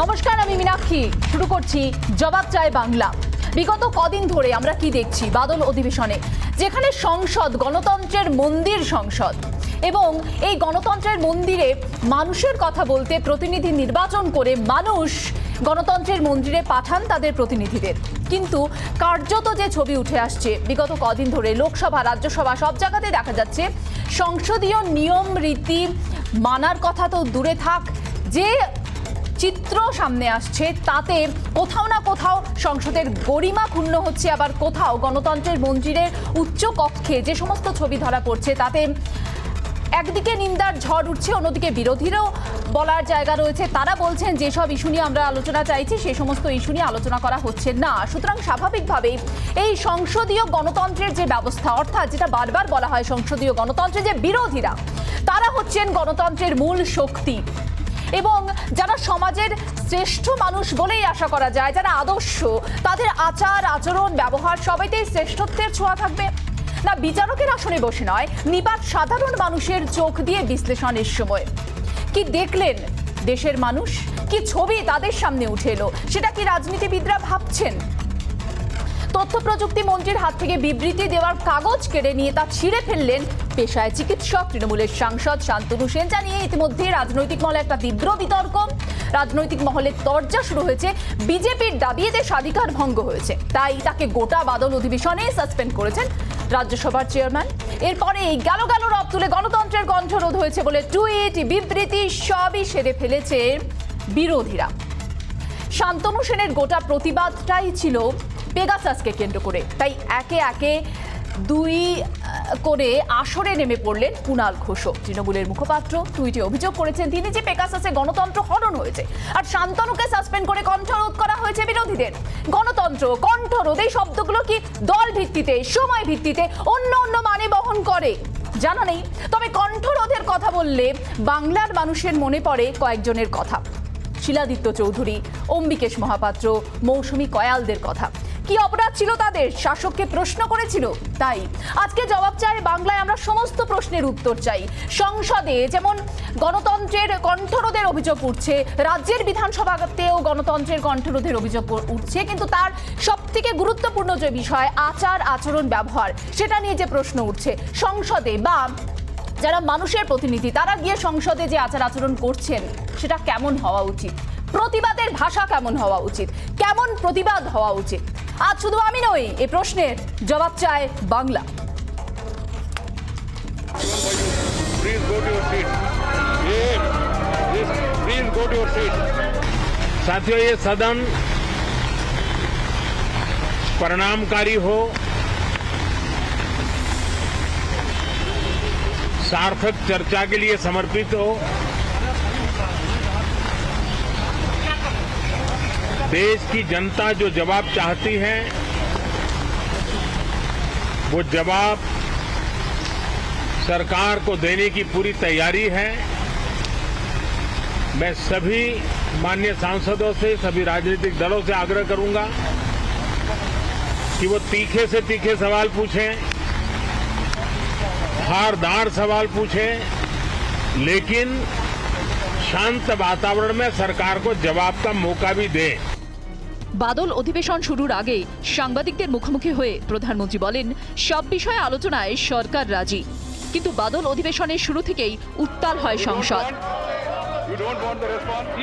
নমস্কার, আমি মীনাক্ষী। শুরু করছি জবাব চায় বাংলা। বিগত কদিন ধরে আমরা কি দেখছি বাদল অধিবেশনে, যেখানে সংসদ গণতন্ত্রের মন্দির সংসদ, এবং এই গণতন্ত্রের মন্দিরে মানুষের কথা বলতে প্রতিনিধি নির্বাচন করে মানুষ গণতন্ত্রের মন্দিরে পাঠান তাদের প্রতিনিধিদের। কিন্তু কার্যত যে ছবি উঠে আসছে বিগত কদিন ধরে, লোকসভা রাজ্যসভা সব জায়গাতে দেখা যাচ্ছে সংসদীয় নিয়ম রীতি মানার কথা তো দূরে থাক, যে চিত্র সামনে আসছে তাতে কোথাও না কোথাও সংসদের গরিমা ক্ষুণ্ণ হচ্ছে, আবার কোথাও গণতন্ত্রের মন্দিরের উচ্চ কক্ষে যে সমস্ত ছবি ধরা পড়ছে তাতে একদিকে নিন্দার ঝড় উঠছে, অন্যদিকে বিরোধীরাও বলার জায়গা রয়েছে। তারা বলছেন যেসব ইস্যু নিয়ে আমরা আলোচনা চাইছি সেই সমস্ত ইস্যু নিয়ে আলোচনা করা হচ্ছে না। সুতরাং স্বাভাবিকভাবেই এই সংসদীয় গণতন্ত্রের যে ব্যবস্থা, অর্থাৎ যেটা বারবার বলা হয় সংসদীয় গণতন্ত্রের যে বিরোধীরা, তারা হচ্ছেন গণতন্ত্রের মূল শক্তি এবং যারা সমাজের শ্রেষ্ঠ মানুষ বলেই আশা করা যায়, যারা আদর্শ, তাদের আচার আচরণ ব্যবহার সবাইতেই শ্রেষ্ঠত্বের ছোঁয়া থাকবে। না বিচারকের আসনে বসে নয়, নিপাট সাধারণ মানুষের চোখ দিয়ে বিশ্লেষণের সময় কি দেখলেন দেশের মানুষ, কি ছবি তাদের সামনে উঠে এলো, সেটা কি রাজনীতিবিদরা ভাবছেন? তথ্য প্রযুক্তি মন্ত্রীর হাত থেকে বিবৃতি দেওয়ার কাগজ কেড়ে নিয়ে তা ছিঁড়ে ফেললেন পেশায় চিকিৎসক তৃণমূলের সাংসদ শান্তনু সেন। জানিয়ে ইতিমধ্যে রাজনৈতিক মহলে একটা তীব্র বিতর্ক, রাজনৈতিক মহলে তরজা শুরু হয়েছে। বিজেপির দাবি এতে স্বাধিকার ভঙ্গ হয়েছে, তাই তাকে গোটা বাদল অধিবেশনে সাসপেন্ড করেছেন রাজ্যসভার চেয়ারম্যান। এরপরে গেল রব তুলে গণতন্ত্রের কণ্ঠরোধ হয়েছে বলে টুইট বিবৃতি সবই সেরে ফেলেছে বিরোধীরা। শান্তনু সেনের গোটা প্রতিবাদটাই ছিল পেগাসাসকে কেন্দ্র করে, তাই একে একে দুই করে আসরে নেমে পড়লেন কুণাল ঘোষও। তৃণমূলের মুখপাত্র টুইটে অভিযোগ করেছেন তিনি যে পেগাসাসে গণতন্ত্র হরণ হয়েছে, আর শান্তনুকে সাসপেন্ড করে কণ্ঠরোধ করা হয়েছে বিরোধীদের। গণতন্ত্র, কণ্ঠরোধ এই শব্দগুলো কি দল ভিত্তিতে, সময় ভিত্তিতে অন্য মানে বহন করে জানা নেই। তবে কণ্ঠরোধের কথা বললে বাংলার মানুষের মনে পড়ে কয়েকজনের কথা। শিলাদিত্য চৌধুরী, অম্বিকেশ মহাপাত্র, মৌসুমী কয়ালদের কথা। কি অপরাধ ছিল তাদের? শাসককে প্রশ্ন করেছিল। তাই আজকে জবাব চাই বাংলায় আমরা সমস্ত প্রশ্নের উত্তর চাই। সংসদে যেমন গণতন্ত্রের কণ্ঠরোধের অভিযোগ উঠছে, রাজ্যের বিধানসভাতেও গণতন্ত্রের কণ্ঠরোধের অভিযোগ উঠছে, কিন্তু তার সবথেকে গুরুত্বপূর্ণ যে বিষয় আচার আচরণ ব্যবহার, সেটা নিয়ে যে প্রশ্ন উঠছে সংসদে, বা যারা মানুষের প্রতিনিধি তারা গিয়ে সংসদে যে আচার আচরণ করছেন সেটা কেমন হওয়া উচিত, প্রতিবাদের ভাষা কেমন হওয়া উচিত, কেমন প্রতিবাদ হওয়া উচিত। আজ শুধু আমি নই, এই প্রশ্নের জবাব চায় বাংলা। साथियों, ये सदन परिणामकारी हो, सार्थक चर्चा के लिए समर्पित हो, देश की जनता जो जवाब चाहती है वो जवाब सरकार को देने की पूरी तैयारी है। मैं सभी माननीय सांसदों से, सभी राजनीतिक दलों से आग्रह करूंगा कि वो तीखे से तीखे सवाल पूछें, धारदार सवाल पूछें, लेकिन शांत वातावरण में सरकार को जवाब का मौका भी दें। বাদল অধিবেশন শুরুর আগে সাংবাদিকদের মুখোমুখি হয়ে প্রধানমন্ত্রী বলেন সব বিষয়ে আলোচনায় সরকার রাজি, কিন্তু বাদল অধিবেশনের শুরু থেকেই উত্তাল হয় সংসদ।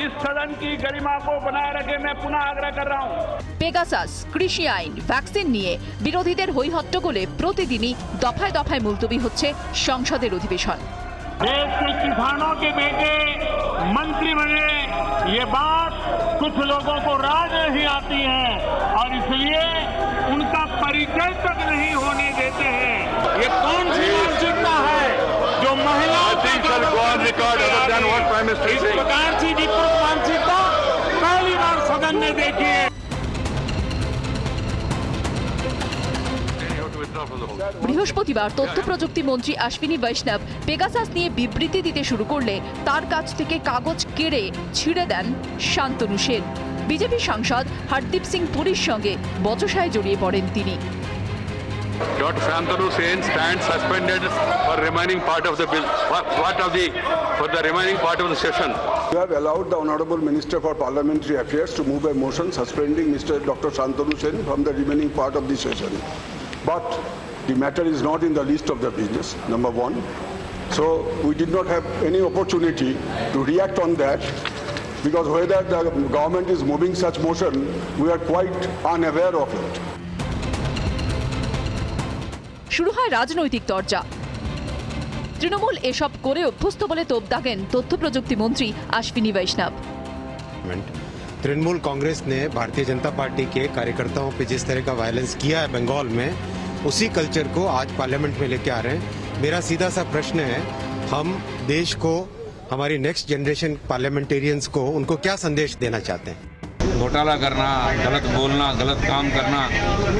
इस सदन की गरिमा को बनाए रखे मैं पुनः आग्रह कर रहा हूं। পেগাসাস, কৃষি আইন, ভ্যাকসিন নিয়ে বিরোধীদের হৈহট্টগোলে প্রতিদিনই দফায় দফায় মুলতবি হচ্ছে সংসদের অধিবেশন। देश के किसानों के बेटे मंत्री बने, ये बात कुछ लोगों को राज नहीं आती है और इसलिए उनका परिचय तक नहीं होने देते हैं। ये कौन सी मानसिकता है जो महिलाओं का इस प्रकार की विकृत मानसिकता पहली बार सदन में देखी है। বৃহস্পতিবার তথ্য প্রযুক্তি মন্ত্রী অশ্বিনী বৈষ্ণব পেগাসাস নিয়ে বিবৃতি দিতে শুরু করলে তার কাছ থেকে কাগজ কেড়ে ছিঁড়ে দেন শান্তনু সেন। বিজেপি সাংসদ হরদীপ সিং পুরীর সঙ্গে বচসায় জড়িয়ে পড়েন তিনি। Dr. Shantanu Sen stands suspended for remaining part of the bill, for the remaining part of the session. You have allowed the Honourable Minister for Parliamentary Affairs to move a motion suspending Mr. Dr. Shantanu Sen from the remaining part of the session. But the matter is not in the list of the business, number one. So we did not have any opportunity to react on that, because whether the government is moving such motion, we are quite unaware of it. শুরু হয় রাজনৈতিক তরজা। তৃণমূল এসব করে অভ্যস্ত বলে তোপ দাগেন তথ্য প্রযুক্তি মন্ত্রী अश्विनी वैष्णव। तृणमूल कांग्रेस ने भारतीय जनता पार्टी के कार्यकर्ताओं पे जिस तरह का वायलेंस किया है बंगाल में, उसी कल्चर को आज पार्लियामेंट में लेके आ रहे हैं। मेरा सीधा सा प्रश्न है, हम देश को, हमारी नेक्स्ट जनरेशन पार्लियामेंटेरियंस को, उनको क्या संदेश देना चाहते हैं? घोटाला करना, गलत बोलना, गलत काम करना,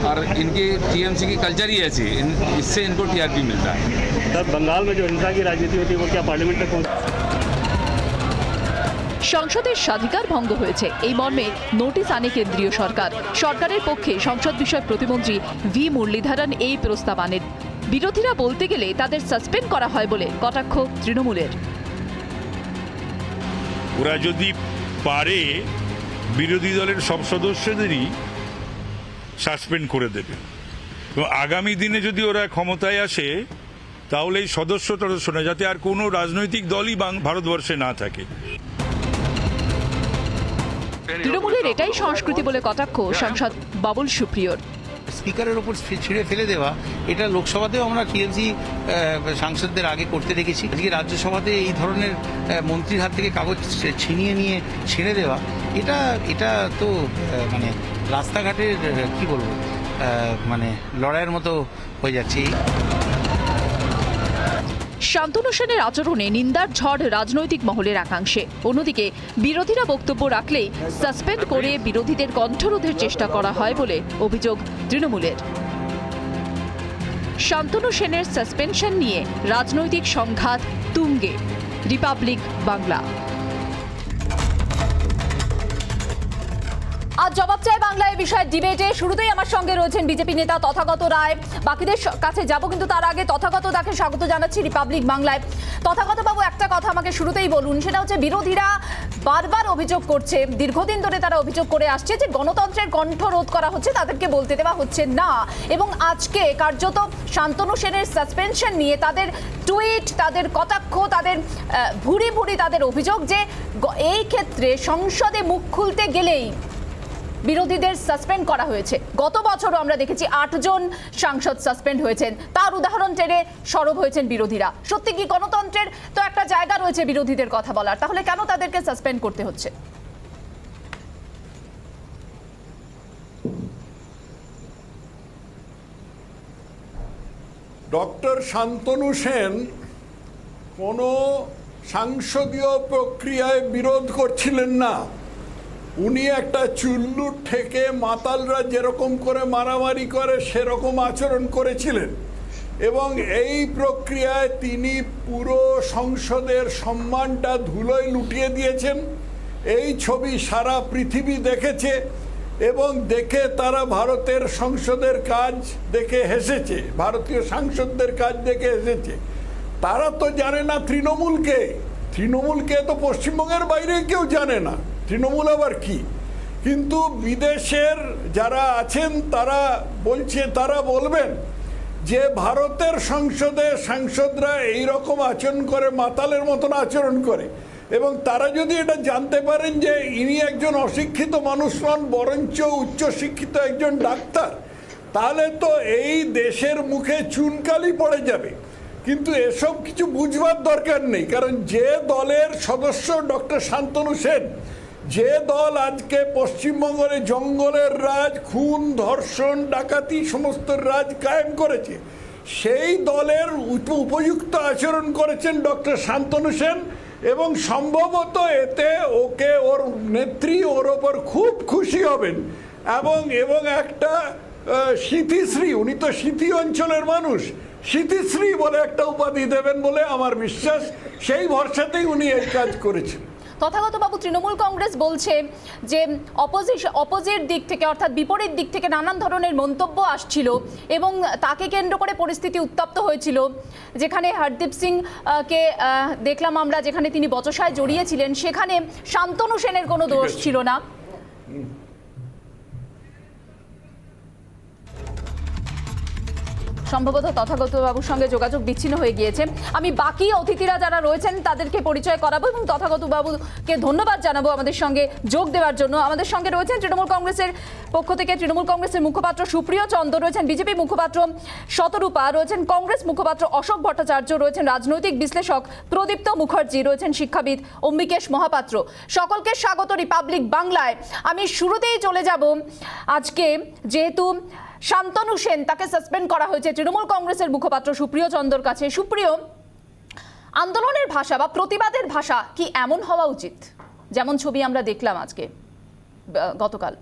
और इनकी टीएमसी की कल्चर ही ऐसी, इससे इनको टीआरपी मिलता है। सर, बंगाल में जो हिंसा की राजनीति होती है वो क्या पार्लियामेंट तक पहुंच? সংসদের স্বাধিকার ভঙ্গ হয়েছে এই মর্মে নোটিশ আনে কেন্দ্রীয় সরকার। সরকারের পক্ষে সংসদ বিষয়ক প্রতিমন্ত্রী ভি মুরলীধরন এই প্রস্তাব আনেন। বিরোধীরা বলতে গেলে তাদের সাসপেন্ড করা হয় বলে কটাক্ষ তৃণমূলের। ওরা যদি পারে বিরোধী দলের সব সদস্যদেরই সাসপেন্ড করে দেবে, এবং আগামী দিনে যদি ওরা ক্ষমতায় আসে তাহলে এই সদস্য না, যাতে আর কোনো রাজনৈতিক দলই ভারতবর্ষে না থাকে। তৃণমূলের এটাই সংস্কৃতি বলে কটাক্ষ সাংসদ বাবুল সুপ্রিয়র। স্পিকারের ওপর ছিঁড়ে ফেলে দেওয়া, এটা লোকসভাতেও আমরা টিএমসি সাংসদদের আগে করতে দেখেছি। আজকে রাজ্যসভাতে এই ধরনের মন্ত্রীর হাত থেকে কাগজ ছিনিয়ে নিয়ে ছেড়ে দেওয়া, এটা তো মানে রাস্তাঘাটের কি বলবো, মানে লড়াইয়ের মতো হয়ে যাচ্ছে। শান্তনু সেনের আচরণে নিন্দার ঝড় রাজনৈতিক মহলের একাংশে। অন্যদিকে বিরোধীরা বক্তব্য রাখলেই সাসপেন্ড করে বিরোধীদের কণ্ঠরোধের চেষ্টা করা হয় বলে অভিযোগ তৃণমূলের। শান্তনু সেনের সাসপেনশন নিয়ে রাজনৈতিক সংঘাত তুঙ্গে। রিপাবলিক বাংলা। আজ জবাব চাই বাংলায় বিষয়ে ডিবেটে শুরুতেই আমার সঙ্গে রয়েছেন বিজেপি নেতা তথাগত রায়। বাকিদের কাছে যাব, কিন্তু তার আগে তথাগত দাকে স্বাগত জানাচ্ছি রিপাবলিক বাংলায়। তথাগত বাবু, একটা কথা আমাকে শুরুতেই বলুন, সেটা হচ্ছে বিরোধীরা বারবার অভিযোগ করছে, দীর্ঘদিন ধরে তারা অভিযোগ করে আসছে যে গণতন্ত্রের কণ্ঠ রোধ করা হচ্ছে, তাদেরকে বলতে দেওয়া হচ্ছে না। এবং আজকে কার্যত শান্তনু সেনের সাসপেনশন নিয়ে তাদের টুইট, তাদের কটাক্ষ, তাদের ভুরি ভুরি তাদের অভিযোগ যে এই ক্ষেত্রে সংসদে মুখ খুলতে গেলেই বিরোধীদের সাসপেন্ড করা হয়েছে। গত বছরও আমরা দেখেছি 8 জন সাংসদ সাসপেন্ড হয়েছেন, তার উদাহরণ টেনে সরব হয়েছেন বিরোধীরা। সত্যি কি গণতন্ত্রের তো একটা জায়গা রয়েছে বিরোধীদের কথা বলার, তাহলে কেন তাদেরকে সাসপেন্ড করতে হচ্ছে? ডক্টর শান্তনু সেন কোনো সাংসদীয় প্রক্রিয়ায় বিরোধ করছিলেন না। উনি একটা চুল্লুর থেকে মাতালরা যেরকম করে মারামারি করে সেরকম আচরণ করেছিলেন, এবং এই প্রক্রিয়ায় তিনি পুরো সংসদের সম্মানটা ধুলোয় লুটিয়ে দিয়েছেন। এই ছবি সারা পৃথিবী দেখেছে, এবং দেখে তারা ভারতের সংসদের কাজ দেখে হেসেছে, ভারতীয় সাংসদদের কাজ দেখে হেসেছে। তারা তো জানে না তৃণমূলকে তো পশ্চিমবঙ্গের বাইরে কেউ জানে না, তৃণমূল আবার কি। কিন্তু বিদেশের যারা আছেন তারা বলবেন যে ভারতের সংসদে সাংসদরা এইরকম আচরণ করে, মাতালের মতন আচরণ করে, এবং তারা যদি এটা জানতে পারেন যে ইনি একজন অশিক্ষিত মানুষ নন, বরঞ্চ উচ্চশিক্ষিত একজন ডাক্তার, তাহলে তো এই দেশের মুখে চুনকালি পড়ে যাবে। কিন্তু এসব কিছু বুঝবার দরকার নেই, কারণ যে দলের সদস্য ডক্টর শান্তনু সেন, যে দল আজকে পশ্চিমবঙ্গের জঙ্গলের রাজ, খুন, ধর্ষণ, ডাকাতি সমস্ত রাজ কায়েম করেছে, সেই দলের উপযুক্ত আচরণ করেছেন ডক্টর শান্তনু সেন, এবং সম্ভবত এতে ওর নেত্রী ওর ওপর খুব খুশি হবেন, এবং একটা স্মৃতিশ্রী, উনি তো স্মৃতি অঞ্চলের মানুষ, স্মৃতিশ্রী বলে একটা উপাধি দেবেন বলে আমার বিশ্বাস। সেই ভরসাতেই উনি এই কাজ করেছেন। তথাগত বাবু, তৃণমূল কংগ্রেস বলছে যে অপোজিট দিক থেকে অর্থাৎ বিপরীত দিক থেকে নানান ধরনের মন্তব্য আসছিল এবং তাকে কেন্দ্র করে পরিস্থিতি উত্তপ্ত হয়েছিল, যেখানে হরদীপ সিং কে দেখলাম আমরা, যেখানে তিনি বচসায় জড়িয়েছিলেন, সেখানে শান্তনু সেনের কোনো দোষ ছিল না। সম্ভবত তথাগত বাবুর সঙ্গে যোগাযোগ বিচ্ছিন্ন হয়ে গিয়েছে। আমি বাকি অতিথিরা যারা রয়েছেন তাদেরকে পরিচয় করাবো এবং তথাগত বাবুকে ধন্যবাদ জানাবো আমাদের সঙ্গে যোগ দেওয়ার জন্য। আমাদের সঙ্গে রয়েছেন তৃণমূল কংগ্রেসের পক্ষ থেকে তৃণমূল কংগ্রেসের মুখপাত্র সুপ্রিয় চন্দ্র, রয়েছেন বিজেপি মুখপাত্র শতরূপা, রয়েছেন কংগ্রেস মুখপাত্র অশোক ভট্টাচার্য, রয়েছেন রাজনৈতিক বিশ্লেষক প্রদীপ্ত মুখার্জি, রয়েছেন শিক্ষাবিদ অম্বিকেশ মহাপাত্র। সকলকে স্বাগত রিপাবলিক বাংলায়। আমি শুরুতেই চলে যাব আজকে, যেহেতু শান্তনু সেন তাকে সাসপেন্ড করা হয়েছে, তৃণমূল কংগ্রেসের মুখপাত্র সুপ্রিয় চন্দ্রর কাছে। সুপ্রিয়, আন্দোলনের ভাষা বা প্রতিবাদের ভাষা কি এমন হওয়া উচিত যেমন ছবি আমরা দেখলাম আজকে গতকাল?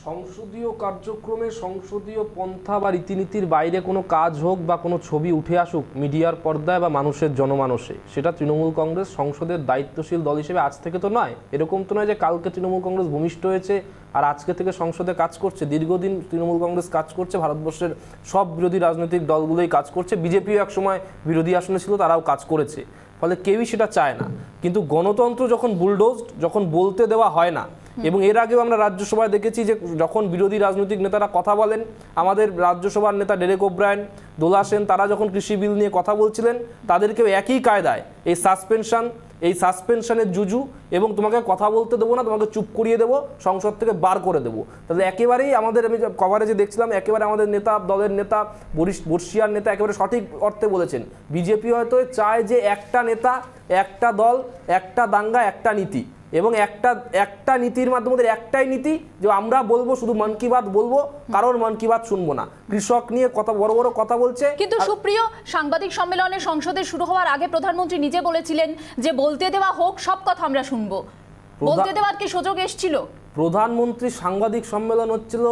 সংসদীয় কার্যক্রমে সংসদীয় পন্থা বা রীতিনীতির বাইরে কোনো কাজ হোক বা কোনো ছবি উঠে আসুক মিডিয়ার পর্দায় বা মানুষের জনমানসে, সেটা তৃণমূল কংগ্রেস সংসদের দায়িত্বশীল দল হিসেবে আজ থেকে তো নয়। এরকম তো নয় যে কালকে তৃণমূল কংগ্রেস ভূমিষ্ঠ হয়েছে আর আজকে থেকে সংসদে কাজ করছে। দীর্ঘদিন তৃণমূল কংগ্রেস কাজ করছে, ভারতবর্ষের সব বিরোধী রাজনৈতিক দলগুলোই কাজ করছে, বিজেপিও একসময় বিরোধী আসনে ছিল, তারাও কাজ করেছে, ফলে কেউই সেটা চায় না। কিন্তু গণতন্ত্র যখন বুলডোজড, যখন বলতে দেওয়া হয় না, এবং এর আগেও আমরা রাজ্যসভায় দেখেছি যে যখন বিরোধী রাজনৈতিক নেতারা কথা বলেন, আমাদের রাজ্যসভার নেতা ডেরেক ওব্রায়েন, দোলা সেন, তারা যখন কৃষি বিল নিয়ে কথা বলছিলেন, তাদেরকেও একই কায়দায় এই সাসপেনশনের জুজু এবং তোমাকে কথা বলতে দেবো না, তোমাকে চুপ করিয়ে দেবো, সংসদ থেকে বার করে দেবো। তাহলে একেবারেই আমাদের, আমি কভারেজে দেখছিলাম, একেবারে আমাদের নেতা, দলের নেতা, বর্ষিয়ার নেতা একেবারে সঠিক অর্থে বলেছেন, বিজেপি হয়তো চায় যে একটা নেতা, একটা দল, একটা দাঙ্গা, একটা নীতি, এবং একটা নীতির মাধ্যমে একটাই নীতি যে আমরা বলবো শুধু মন কি বাত বলবো, কারোর মন কি বাত শুনবো না। কৃষক নিয়ে কথা বড় বড় কথা বলছে। কিন্তু সুপ্রিয়, সাংবাদিক সম্মেলনে সংসদে শুরু হওয়ার আগে প্রধানমন্ত্রী নিজে বলেছিলেন যে বলতে দেওয়া হোক, সব কথা আমরা শুনবো। বলতে দেওয়ার কি সুযোগ এসেছিল? প্রধানমন্ত্রী সাংবাদিক সম্মেলন হচ্ছিল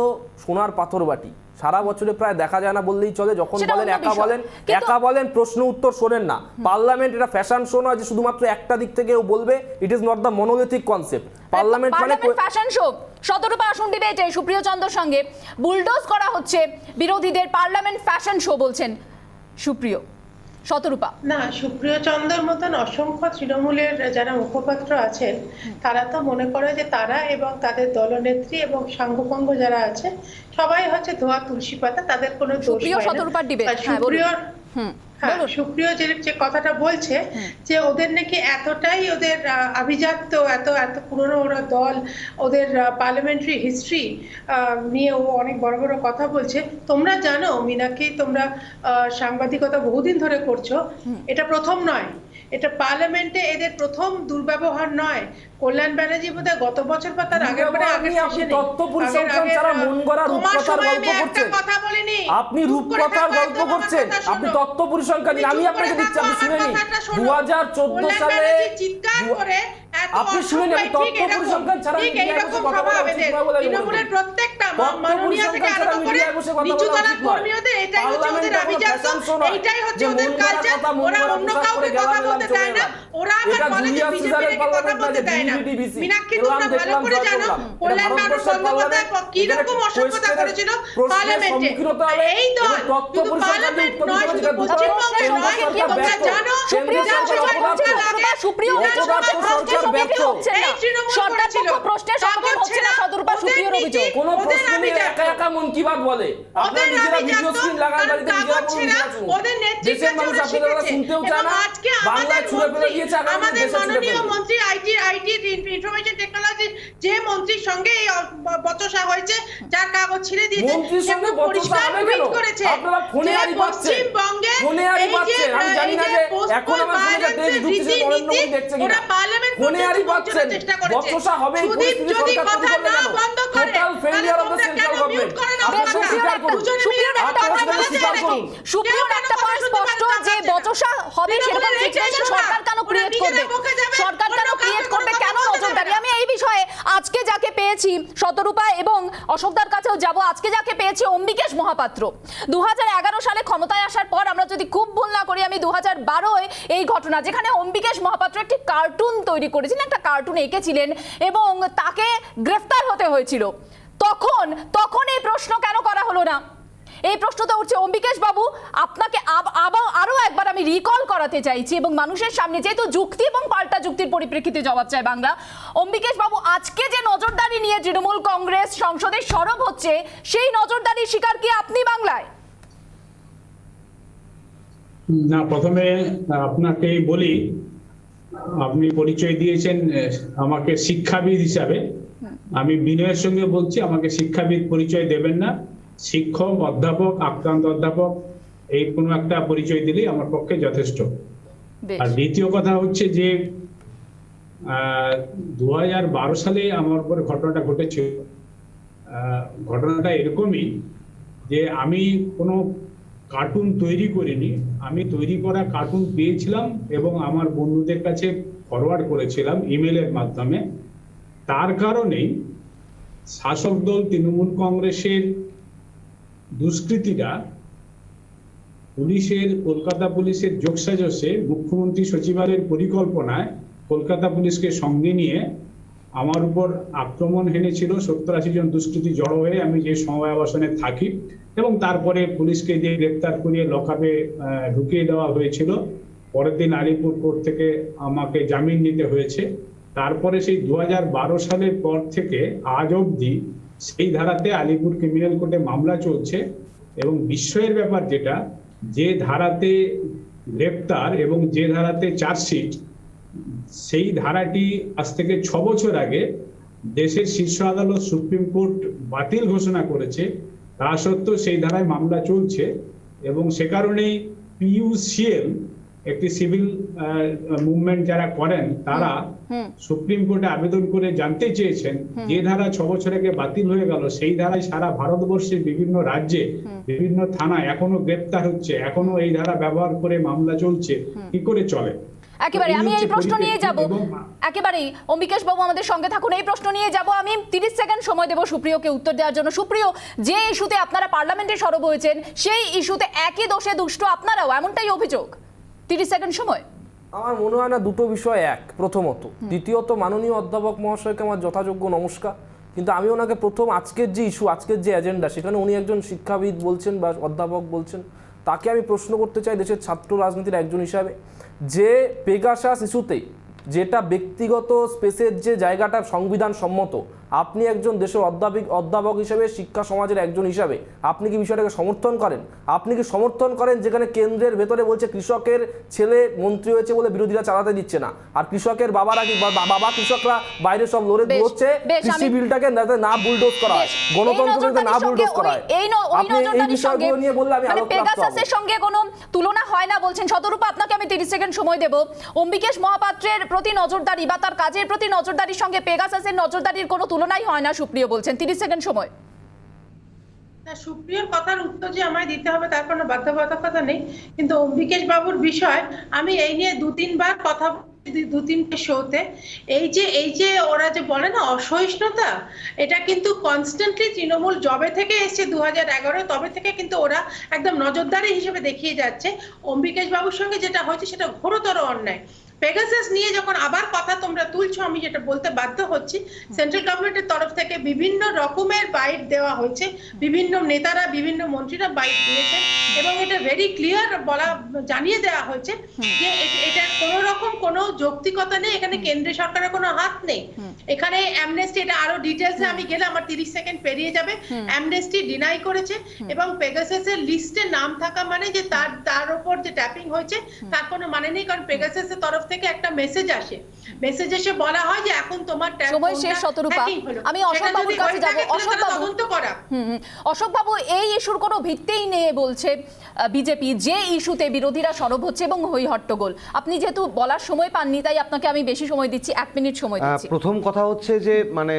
সোনার পাথর বাটি, সারা বছরে প্রায় দেখা যায় না বললেই চলে। যখন বলেন একা বলেন, প্রশ্ন উত্তর শোনেন না। পার্লামেন্ট এটা ফ্যাশন শো নয় যে শুধুমাত্র একটা দিক থেকে বলবে। It is not the monolithic concept. Parliament মানে ফ্যাশন শো। শতরূপা আসন ডিবেটে সুপ্রিয় চন্দ্রর সঙ্গে বুলডোজ করা হচ্ছে বিরোধীদের, পার্লামেন্ট ফ্যাশন শো বলছেন সুপ্রিয়। শতরূপা, না, সুপ্রিয় চন্দ্রের মতন অসংখ্য তৃণমূলের যারা মুখপাত্র আছেন তারা তো মনে করে যে তারা এবং তাদের দলনেত্রী এবং সাঙ্গপাঙ্গ যারা আছে সবাই হচ্ছে ধোয়া তুলসী পাতা, তাদের কোনো দোষ হয় না। সুপ্রিয় যে কথাটা বলছে যে ওদের নাকি এতটাই ওদের আভিজাত্য, এত পুরনো ওরা দল, ওদের পার্লামেন্টারি হিস্ট্রি নিয়ে ও অনেক বড় বড় কথা বলছে। তোমরা জানো মীনাক্ষী, তোমরা সাংবাদিকতা বহুদিন ধরে করছো, এটা প্রথম নয়, এটা পার্লামেন্টে এদের প্রথম দুর্ব্যবহার নয়। কল্যাণ ব্যানার্জি বোধহয় গত বছর বা তার আগের কথা বলিনি। আপনি রূপকথার গল্প করছেন, আপনি তথ্য পরিসংখ্যান। আমি আপনাকে দিচ্ছি, আপনি শুনে নিন। 2014 সালে আপনি শুনে নিন, তথ্য পরিসংখ্যান ছাড়া কথা বলা উচিত নয় বলে তৃণমূলের প্রত্যেকটা মাননীয় থেকে আরম্ভ করে নিচু তলার কর্মীদের এটাই হচ্ছে ওদের আভিজাত্য, এইটাই হচ্ছে ওদের কালচার। ওরা অন্য কাউকে কথা বলতে দেয় না, ওরা আবার বলে যে বিজেপিকে কথা বলতে দেয় না। মীনাক্ষী, তোমরা ভালো করে জানো কল্যাণ বন্দ্যোপাধ্যায় কি রকম অসভ্যতা করেছিল পার্লামেন্টে। এই দল শুধু পার্লামেন্ট নয়, শুধু পশ্চিমবঙ্গে নয়, তোমরা জানো সুপ্রিয় আমাদের মাননীয় মন্ত্রী আইটি ইনফরমেশন টেকনোলজি যে মন্ত্রীর সঙ্গে এই বচসা হয়েছে, যার কাগজ ছিঁড়ে দিয়েছে, সে পরিষ্কার টুইট করেছে যে পশ্চিমবঙ্গে এই যে পোস্টপোন ভায়োলেন্সের রীতিনীতি ওরা পার্লামেন্ট পর্যন্ত চেষ্টা করেছে। সুদীপ যদি কথা না বন্ধ করে তাহলে তোমরা কেন মিউট করে না? সুপ্রিয়র একটা পয়েন্ট স্পষ্ট যে বচসা হবে, সেরকম সিচুয়েশন সরকার কেন ক্রিয়েট করবে? কেন নজরদারি? আমি এই বিষয়ে আজকে যাকে পেয়ে পেয়েছি শতরূপা এবং অশোকদার কাছেও যাব। আজকে যাকে পেয়েছি অম্বিকেশ মহাপাত্র। 2011 সালে ক্ষমতায় আসার পর, আমরা যদি খুব ভুল না করি, আমি 2012-এ এই ঘটনা, যেখানে অম্বিকেশ মহাপাত্র একটি কার্টুন তৈরি করেছিলেন, একটা কার্টুন এঁকেছিলেন এবং তাকে গ্রেফতার হতে হয়েছিল। তখন এই প্রশ্ন কেন করা হলো না? এই প্রশ্ন তো উঠছে। অম্বিকেশ বাবু, আপনাকে আরো একবার আমি রিকল করাতে চাইছি এবং মানুষের সামনে, যেহেতু যুক্তি এবং পাল্টা যুক্তির পরিপ্রেক্ষিতে জবাব চায় বাংলা, অম্বিকেশ বাবু, আজকে যে নজরদারি নিয়ে তৃণমূল কংগ্রেস সংসদে সরব হচ্ছে, সেই নজরদারির শিকার কি আপনি বাংলায়? না, প্রথমে আপনাকে বলি, আপনি পরিচয় দিয়েছেন আমাকে শিক্ষাবিদ হিসাবে। আমি বিনয়ের সঙ্গে বলছি, আমাকে শিক্ষাবিদ পরিচয় দেবেন না। শিক্ষক, অধ্যাপক, আক্রান্ত অধ্যাপক, এই কোনো একটা পরিচয় দিলেই আমার পক্ষে যথেষ্ট। আর দ্বিতীয় কথা হচ্ছে যে 2012 সালে আমার উপরে ঘটনাটা ঘটেছিল। ঘটনাটা এরকমই যে আমি কোনো কার্টুন তৈরি করিনি, আমি তৈরি করা কার্টুন পেয়েছিলাম এবং আমার বন্ধুদের কাছে ফরওয়ার্ড করেছিলাম ইমেলের মাধ্যমে। তার কারণেই শাসক দল তৃণমূল কংগ্রেসের দুষ্কৃতীরা কলকাতা পুলিশের যোগসাজশে, মুখ্যমন্ত্রী সচিবালয়ের পরিকল্পনায় কলকাতা পুলিশকে সঙ্গে নিয়ে আমার উপর আক্রমণ হেনেছিল। 70-80 জন দুষ্কৃতী জড়ো হয়ে, আমি যে সময় আবাসনে থাকি, এবং তারপরে পুলিশকে দিয়ে গ্রেপ্তার করিয়ে লকআপে ঢুকিয়ে দেওয়া হয়েছিল। পরের দিন আলিপুর কোর্ট থেকে আমাকে জামিন নিতে হয়েছে। তারপরে সেই 2012 সালের পর থেকে আজ অবধি সেই ধারাতে আলিপুর ক্রিমিনাল কোর্টে মামলা চলছে। এবং বিস্ময়ের ব্যাপার যেটা, যে ধারাতে গ্রেপ্তার এবং যে ধারাতে চার্জশিট, সেই ধারাটি আজ থেকে 6 বছর আগে দেশের শীর্ষ আদালত সুপ্রিম কোর্ট বাতিল ঘোষণা করেছে। তা সত্ত্বেও সেই ধারায় মামলা চলছে এবং সে কারণেই PUCL, একটি সিভিল মুভমেন্ট যারা করেন, তারা সুপ্রিম কোর্টে আবেদন করে জানতে চেয়েছেন, যে ধারা 6 বছর আগে বাতিল হয়ে গেল, সেই ধারায় সারা ভারতবর্ষের বিভিন্ন রাজ্যে বিভিন্ন থানায় এখনো গ্রেপ্তার হচ্ছে, এখনো এই ধারা ব্যবহার করে মামলা চলছে, কি করে চলে? একেবারে আমি এই প্রশ্ন নিয়ে যাব, একেবারেই অম্বিকেশ বাবু আমাদের সঙ্গে থাকুন। এই প্রশ্ন নিয়ে যাব আমি। 30 সেকেন্ড সময় দেব সুপ্রিয়কে উত্তর দেওয়ার জন্য। সুপ্রিয়, যে ইস্যুতে আপনারা পার্লামেন্টে সরব হয়েছেন, সেই ইস্যুতে একই দোষে দুষ্ট আপনারাও, এমনটাই অভিযোগ। 30 সেকেন্ড সময়। আমার মনে হয় না দুটো বিষয় এক, প্রথমত। দ্বিতীয়ত, মাননীয় অধ্যাপক মহাশয়কে আমার যথাযোগ্য নমস্কার, কিন্তু আমি ওনাকে প্রথম, আজকের যে ইস্যু, আজকের যে এজেন্ডা, সেখানে উনি একজন শিক্ষাবিদ বলছেন বা অধ্যাপক বলছেন, তাকে আমি প্রশ্ন করতে চাই দেশের ছাত্র রাজনীতির একজন হিসাবে, যে পেগাসাস ইস্যুতে যেটা ব্যক্তিগত স্পেসের যে জায়গাটা সংবিধান সম্মত, আপনি একজন দেশের অধ্যাপক হিসেবে, শিক্ষা সমাজের একজন হিসাবে, আপনি কি বিষয়টাকে সমর্থন করেন? আপনি কি সমর্থন করেন যেখানে কেন্দ্রের ভেতরে বলছে কৃষকের ছেলে মন্ত্রী হয়েছে বলে বিরোধীরা চালাতে দিচ্ছে না, আর কৃষকের বাবারা বাবা কৃষকরা বাইরে সব লড়ে দিচ্ছে কৃষি বিলটাকে না বুলডোজ করা হয়, গণতন্ত্রকে না বুলডোজ করা হয়? আপনি এই বিষয়গুলো নিয়ে বললে আমি পেগাসাসের সঙ্গে কোনো তুলনা হয় না বলছেন। শতরূপা, আপনাকে আমি 30 সেকেন্ড সময় দেব। অম্বিকেশ মহাপাত্রের প্রতি নজরদারি বা তার কাজের প্রতি নজরদারির সঙ্গে পেগাসাসের নজরদারির কোনো তুলনাই হয় না, সুপ্রিয় বলছেন। 30 সেকেন্ড সময়। না, সুপ্রিয়র কথার উত্তর যে আমায় দিতে হবে তার কোনো বাধ্যবাধকতা নেই, কিন্তু অম্বিকেশ বাবুর বিষয় আমি এই নিয়ে 2-3 বার কথা, 2-3টে শোতে, এই যে ওরা যে বলে না অসহিষ্ণুতা, এটা কিন্তু কনস্ট্যান্টলি তৃণমূল জবে থেকে এসছে 2011, তবে থেকে কিন্তু ওরা একদম নজরদারি হিসেবে দেখিয়ে যাচ্ছে। অম্বিকেশ বাবুর সঙ্গে যেটা হয়েছে সেটা ঘোরতর অন্যায়। পেগাসাস নিয়ে যখন আবার কথা তোমরা তুলছো, আমি যেটা বলতে বাধ্য হচ্ছি, সেন্ট্রাল গভর্নমেন্টের তরফ থেকে বিভিন্ন রকমের বাইট দেওয়া হয়েছে, বিভিন্ন নেতারা, বিভিন্ন মন্ত্রীরা বাইট দিয়েছেন এবং এটা ভেরি ক্লিয়ার জানিয়ে দেওয়া হয়েছে যে এটা কোনো রকম কোনো যৌক্তিকতা নেই, এখানে কেন্দ্রীয় সরকারের কোনো হাত নেই। এখানে অ্যামনেস্টি, এটা আরো ডিটেইলসে আমি গেলে আমার 30 সেকেন্ড পেরিয়ে যাবে, অ্যামনেস্টি ডিনাই করেছে এবং পেগাসাসের লিস্টে নাম থাকা মানে যে তার উপর যে ট্যাপিং হয়েছে তার কোনো মানে নেই, কারণ পেগাসাসের তরফ থেকে একটা মেসেজ আসে, মেসেজ এসে বলা হয় যে এখন তোমার সময় শেষ। শতরূপা, আমি অশোক বাবুর কাছে যাব। অশোক বাবু, এই ইস্যুর কোনো ভিত্তিই নেই বলছে বিজেপি, যে ইস্যুতে বিরোধীরা সরব হচ্ছে এবং হই হট্টগোল। আপনি যেহেতু বলার সময় পাননি, তাই আপনাকে আমি বেশি সময় দিচ্ছি, 1 মিনিট সময় দিচ্ছি। প্রথম কথা হচ্ছে যে মানে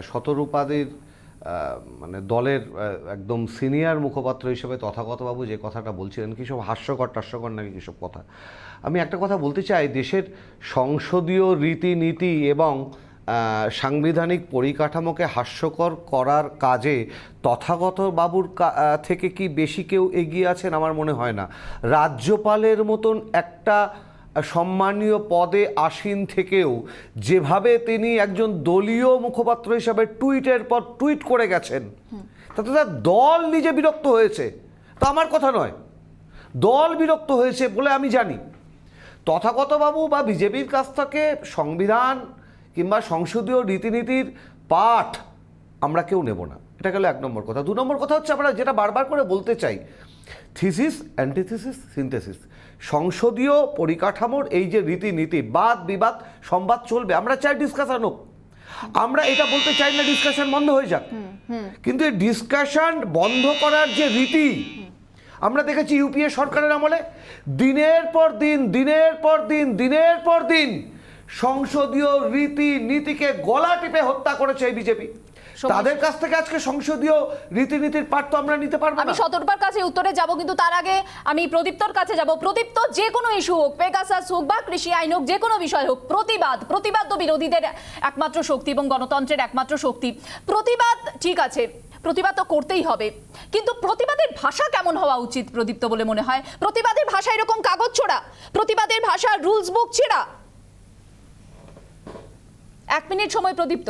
শতরূপাদের মানে দলের একদম সিনিয়র মুখপাত্র হিসেবে তথাগতবাবু যে কথাটা বলছিলেন, কি সব হাস্যকর নাকি কিসব কথা। আমি একটা কথা বলতে চাই, দেশের সংসদীয় রীতিনীতি এবং সাংবিধানিক পরিকাঠামোকে হাস্যকর করার কাজে তথাগত বাবুর থেকে কি বেশি কেউ এগিয়ে আছেন? আমার মনে হয় না। রাজ্যপালের মতন একটা সম্মানীয় পদে আসীন থেকেও যেভাবে তিনি একজন দলীয় মুখপাত্র হিসাবে টুইটের পর টুইট করে গেছেন, তাতে তার দল নিজে বিরক্ত হয়েছে। তা আমার কথা নয়, দল বিরক্ত হয়েছে বলে আমি জানি। তথাগতবাবু বা বিজেপির কাছ থেকে সংবিধান কিংবা সংসদীয় রীতিনীতির পাঠ আমরা কেউ নেব না, এটা গেল 1 নম্বর কথা। 2 নম্বর কথা হচ্ছে আমরা যেটা বারবার করে বলতে চাই, থিসিস অ্যান্টিথিসিস সিনথেসিস, সংসদীয় পরিকাঠামোর এই যে রীতিনীতি, বাদ বিবাদ সংবাদ চলবে, আমরা চাই ডিসকাশন হোক, আমরা এটা বলতে চাই না ডিসকাশন বন্ধ হয়ে যাক, কিন্তু এই ডিসকাশন বন্ধ করার যে রীতি আমরা দেখেছি ইউপিএ সরকারের আমলে, দিনের পর দিন সংসদীয় রীতিনীতিকে গলা টিপে হত্যা করেছে এই বিজেপি। তাদের কাছ থেকে আজকে সংসদীয় রীতিনীতির পাঠ তো আমরা নিতে পারবো না। আমি শতরূপার কাছে উত্তরে যাব, কিন্তু তার আগে আমি প্রদীপ্তর কাছে যাব। প্রদীপ্ত, যে কোনো ইস্যু হোক, পেগাসাস হোক বা কৃষি আইন হোক, যে কোনো বিষয় হোক, প্রতিবাদ তো বিরোধীদের একমাত্র শক্তি এবং গণতন্ত্রের একমাত্র শক্তি। প্রতিবাদ ঠিক আছে, প্রতিবাদ তো করতেই হবে, কিন্তু প্রতিবাদের ভাষা কেমন হওয়া উচিত প্রদীপ্ত বলে মনে হয়? প্রতিবাদের ভাষা এরকম কাগজ ছোড়া, প্রতিবাদের ভাষা রুলস বুক ছেড়া? 1 মিনিট সময় প্রদীপ্ত।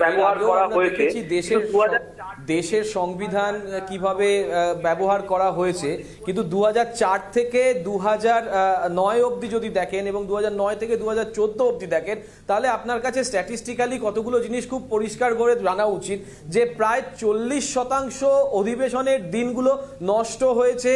ব্যবহার করা হয়েছে দেশের সংবিধান কিভাবে ব্যবহার করা হয়েছে, কিন্তু 2004 থেকে 2009 অবধি যদি দেখেন এবং 2009 থেকে 2014 অবধি দেখেন, তাহলে আপনার কাছে স্ট্যাটিস্টিক্যালি কতগুলো জিনিস খুব পরিষ্কার করে জানা উচিত যে প্রায় 40% অধিবেশনের দিনগুলো নষ্ট হয়েছে,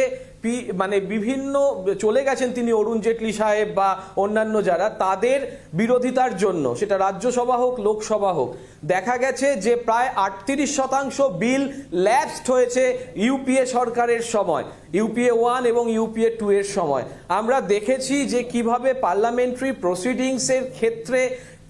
মানে বিভিন্ন চলে গেছেন তিনি অরুণ জেটলি সাহেব বা অন্যান্য যারা, তাদের বিরোধিতার জন্য, সেটা রাজ্যসভা হোক লোকসভা হোক। দেখা গেছে যে প্রায় 38% বিল ল্যাপসড হয়েছে ইউপিএ সরকারের সময়, ইউপিএ 1 এবং ইউপিএ 2 এর সময়। আমরা দেখেছি যে কিভাবে পার্লামেন্টারি প্রসিডিংসের ক্ষেত্রে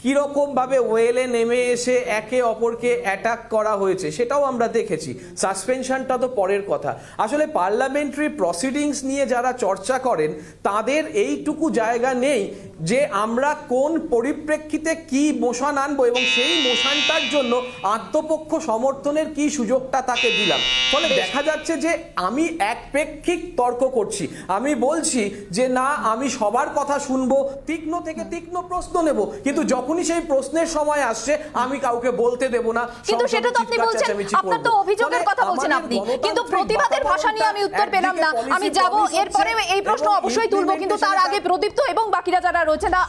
কিরকমভাবে ওয়েলে নেমে এসে একে অপরকে অ্যাটাক করা হয়েছে, সেটাও আমরা দেখেছি। সাসপেনশনটা তো পরের কথা। আসলে পার্লামেন্টারি প্রসিডিংস নিয়ে যারা চর্চা করেন তাদের এইটুকু জায়গা নেই যে আমরা কোন পরিপ্রেক্ষিতে কি মোশন আনবো এবং সেই মোশনটার জন্য আত্মপক্ষ সমর্থনের কি সুযোগটা তাকে দিলাম। ফলে দেখা যাচ্ছে যে আমি একপেক্ষিক তর্ক করছি, আমি বলছি যে না আমি সবার কথা শুনবো, তীক্ষ্ণ থেকে তীক্ষ্ণ প্রশ্ন নেব, কিন্তু যখনই সেই প্রশ্নের সময় আসছে আমি কাউকে বলতে দেব না। কিন্তু সেটা তো আপনি বলছেন, আপনার তো অভিযোগের কথা বলছেন আপনি, কিন্তু প্রতিবাদের ভাষা নিয়ে আমি উত্তর পেলাম না। আমি যাব এরপরে এই প্রশ্ন অবশ্যই তুলবো, কিন্তু তার আগে প্রদীপ্ত এবং বাকিরা যারা রয়েছে না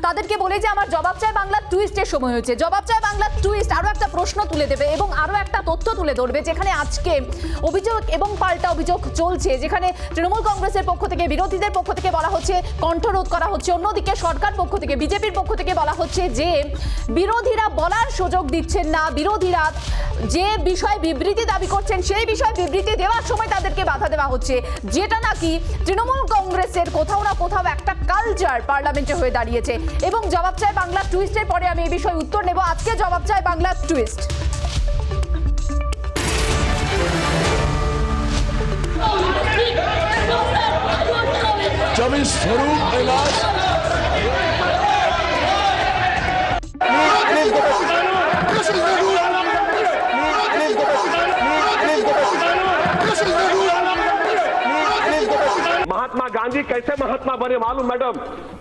তাদেরকে বলে যে আমার জবাব চাই বাংলা টুইস্টের সময় হয়েছে। জবাব চাই বাংলা টুইস্ট আরো একটা প্রশ্ন তুলে দেবে এবং আরো একটা তথ্য তুলে ধরবে, যেখানে আজকে অভিযোগ এবং পাল্টা অভিযোগ চলছে, যেখানে তৃণমূল কংগ্রেসের পক্ষ থেকে, বিরোধীদের পক্ষ থেকে বলা হচ্ছে কণ্ঠরোধ করা হচ্ছে, অন্যদিকে সরকার পক্ষ থেকে, বিজেপির পক্ষ থেকে বলা হচ্ছে যে বিরোধীরা বলার সুযোগ দিচ্ছেন না, বিরোধীরা যে বিষয় বিবৃতি দাবি করছেন সেই বিষয় বিবৃতি দেওয়ার সময় তাদেরকে বাধা দেওয়া হচ্ছে, যেটা নাকি তৃণমূল কংগ্রেসের কোথাও না কোথাও একটা কালচার পার্লামেন্টে হয়ে দাঁড়িয়েছে। এবং জবাব চাই বাংলা টুইস্টের পরে আমি এই বিষয়ে উত্তর নেব। আজকে জবাব চাই বাংলা টুইস্ট। जब इस स्वरूप इलाज महात्मा गांधी कैसे महात्मा बने मालूम मैडम?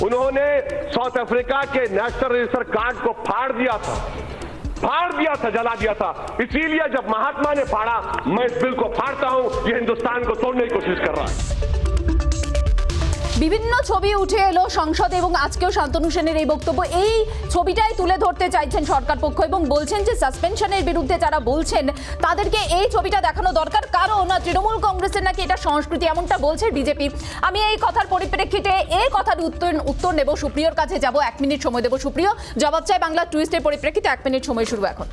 उन्होंने साउथ अफ्रीका के नेशनल रजिस्टर कार्ड को फाड़ दिया था, जला दिया था। इसीलिए जब महात्मा ने फाड़ा, मैं इस बिल को फाड़ता हूं। ये हिंदुस्तान को तोड़ने की कोशिश कर रहा है। বিভিন্ন ছবি উঠে এলো সংসদে এবং আজকেও শান্তনু সেনের এই বক্তব্য, এই ছবিটাই তুলে ধরতে চাইছেন সরকার পক্ষ এবং বলছেন যে সাসপেনশনের বিরুদ্ধে যারা বলছেন তাদেরকে এই ছবিটা দেখানো দরকার, কারণ তৃণমূল কংগ্রেসের নাকি এটা সংস্কৃতি, এমনটা বলছে বিজেপি। আমি এই কথার পরিপ্রেক্ষিতে এই কথার উত্তর নেব, সুপ্রিয়র কাছে যাব। 1 মিনিট সময় দেব। সুপ্রিয়, জবাব চাই বাংলা টুইস্টের পরিপ্রেক্ষিতে 1 মিনিট সময় শুরু এখন।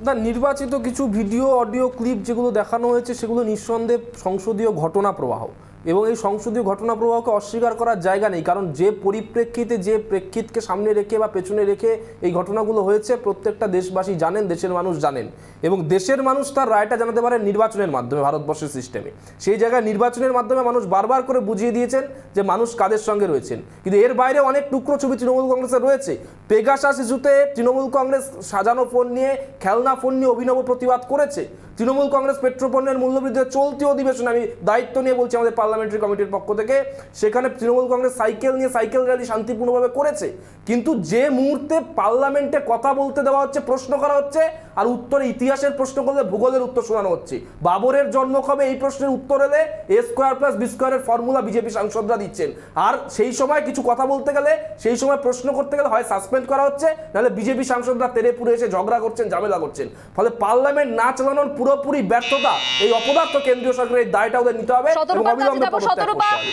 না, নির্বাচিত কিছু ভিডিও অডিও ক্লিপ যেগুলো দেখানো হয়েছে সেগুলো নিঃসন্দেহে সংসদীয় ঘটনা প্রবাহ, এবং এই সংসদীয় ঘটনা প্রবাহকে অস্বীকার করার জায়গা নেই, কারণ যে পরিপ্রেক্ষিতে, যে প্রেক্ষিতকে সামনে রেখে বা পেছনে রেখে এই ঘটনাগুলো হয়েছে প্রত্যেকটা দেশবাসী জানেন, দেশের মানুষ জানেন, এবং দেশের মানুষ তার রায়টা জানাতে পারে নির্বাচনের মাধ্যমে। ভারতবর্ষের সিস্টেমে সেই জায়গায় নির্বাচনের মাধ্যমে মানুষ বারবার করে বুঝিয়ে দিয়েছেন যে মানুষ কাদের সঙ্গে রয়েছেন। কিন্তু এর বাইরে অনেক টুকরো ছবি তৃণমূল কংগ্রেসের রয়েছে। পেগাসাস ইস্যুতে তৃণমূল কংগ্রেস সাজানো ফোন নিয়ে, খেলনা ফোন নিয়ে অভিনব প্রতিবাদ করেছে। তৃণমূল কংগ্রেস পেট্রোপণ্যের মূল্যবৃদ্ধির চলতি অধিবেশনে, আমি দায়িত্ব নিয়ে বলছি আমাদের পার্লামেন্টারি কমিটির পক্ষ থেকে, সেখানে তৃণমূল কংগ্রেস সাইকেল নিয়ে সাইকেল র্যালি শান্তিপূর্ণভাবে করেছে। কিন্তু যে মুহূর্তে পার্লামেন্টে কথা বলতে দেওয়া হচ্ছে, প্রশ্ন করা হচ্ছে, আর উত্তরে ইতিহাসের প্রশ্ন করলে ভূগোলের উত্তর শোনানো হচ্ছে। বাবরের জন্ম কবে, এই প্রশ্নের উত্তর এলে এ স্কোয়ার প্লাস বি স্কোয়ারের ফর্মুলা বিজেপি সাংসদরা দিচ্ছেন। আর সেই সময় কিছু কথা বলতে গেলে, সেই সময় প্রশ্ন করতে গেলে হয় সাসপেন্ড করা হচ্ছে, নাহলে বিজেপি সাংসদরা তেরে পুরে এসে ঝগড়া করছেন, ঝামেলা করছেন। ফলে পার্লামেন্ট না চালানোর পুরোপুরি ব্যর্থতা, এই অপদার্থ কেন্দ্রীয় সরকারের এই দায়টা ওদের নিতে হবে এবং অবিলম্বে পদত্যাগ করতে হবে।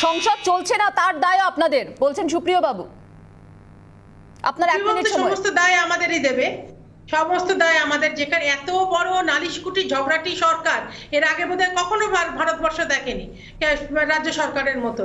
সংসদ চলছে না, তার দায় আপনাদের বলছেন সুপ্রিয় বাবু। আপনার 1 মিনিট সময়। সমস্ত দায় আমাদেরই দেবে, সমস্ত দায় আমাদের। যেখানে এত বড় নালিশকুটি ঝগড়াটি সরকার এর আগে বোধহয় কখনো ভারতবর্ষ দেখেনি, রাজ্য সরকারের মতো।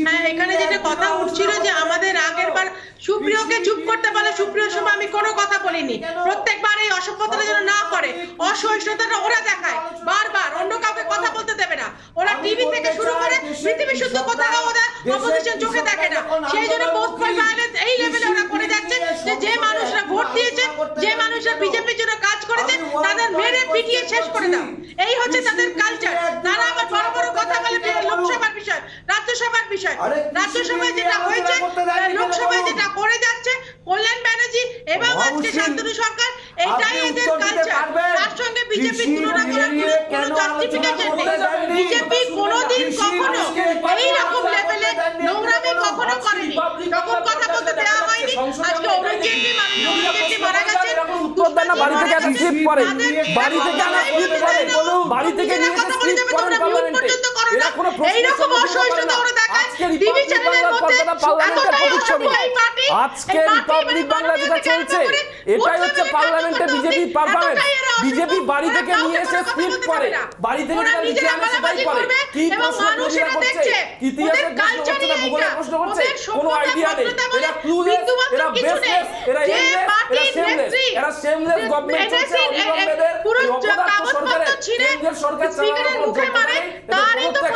হ্যাঁ, এখানে যেটা কথা উঠছিল যে আমাদের আগের বার সুপ্রিয়কে চুপ করতে বলে, সুপ্রিয়র সময় আমি কোনো কথা বলিনি। প্রত্যেকবার এই অসভ্যতাটা যেন না করে, অসহিষ্ণুতাটা ওরা দেখায় বারবার, অন্য কাউকে কথা বলতে দেবে না। ওরা টিভি থেকে শুরু করে পৃথিবী শুদ্ধ কোথাও ওদের অপোজিশন চোখে দেখে না। সেই জন্য পোস্ট পল ভায়োলেন্স এই লেভেলে ওরা করে যাচ্ছে যে মানুষরা ভোট দিয়েছে, যে মানুষরা বিজেপির জন্য কাজ করেছে, তাদের মেরে পিটিয়ে শেষ করে দাও। এই হচ্ছে তাদের কালচার। তারা আবার বড় বড় কথা বলে লোকসভার বিষয়, রাজ্যসভার বিষয়। রাজ্যসভায় যেটা হয়েছে, লোকসভায় যেটা করে যাচ্ছে কল্যাণ ব্যানার্জি এবং আজকে শান্তনু সরকার, এটাই এদের কালচার। তার সঙ্গে বিজেপি তুলনা করার কোনো জাস্টিফিকেশন নেই। বিজেপি কোনোদিন কখনো এই রকম লেভেলে নোংরামি কখনো করেনি, তখন কথা বলতে দেওয়া হয়নি। আজকে অরুণ জেটলি মারা গেছে, বাড়ি থেকে একটা স্লিপ করে, বাড়ি থেকে একটা স্লিপ করে, বাড়ি থেকে নিয়ে এসে স্লিপ করেন পার্লামেন্টে। এরা কোনো প্রশ্ন অসহিষ্ণুতা ওরা দেখায় টিভি চ্যানেলের মধ্যে। আজকে রিপাবলিক বাংলা যেটা চলছে, এটাই হচ্ছে পার্লামেন্টে বিজেপি পারফরম্যান্স। বিজেপি বাড়ি থেকে নিয়ে এসে স্লিপ করে, বাড়ি থেকে যেটা নিচে আনে সেটাই করে। কি প্রশ্ন তৈরি করছে, ইতিহাসের প্রশ্ন করছে না ভূগোলের প্রশ্ন করছে, কোনো আইডিয়া নেই। এরা ক্লুলেস, এরা বেসলেস, এরা এমলেস, এরা শেমলেস। এরা শেমলেস গভর্নমেন্ট চলছে অবিলম্বেদের এই অপদার্থ সরকারের, কেন্দ্রের সরকার চালানোর কোনো যোগ্যতা নেই। এটা প্রত্যেক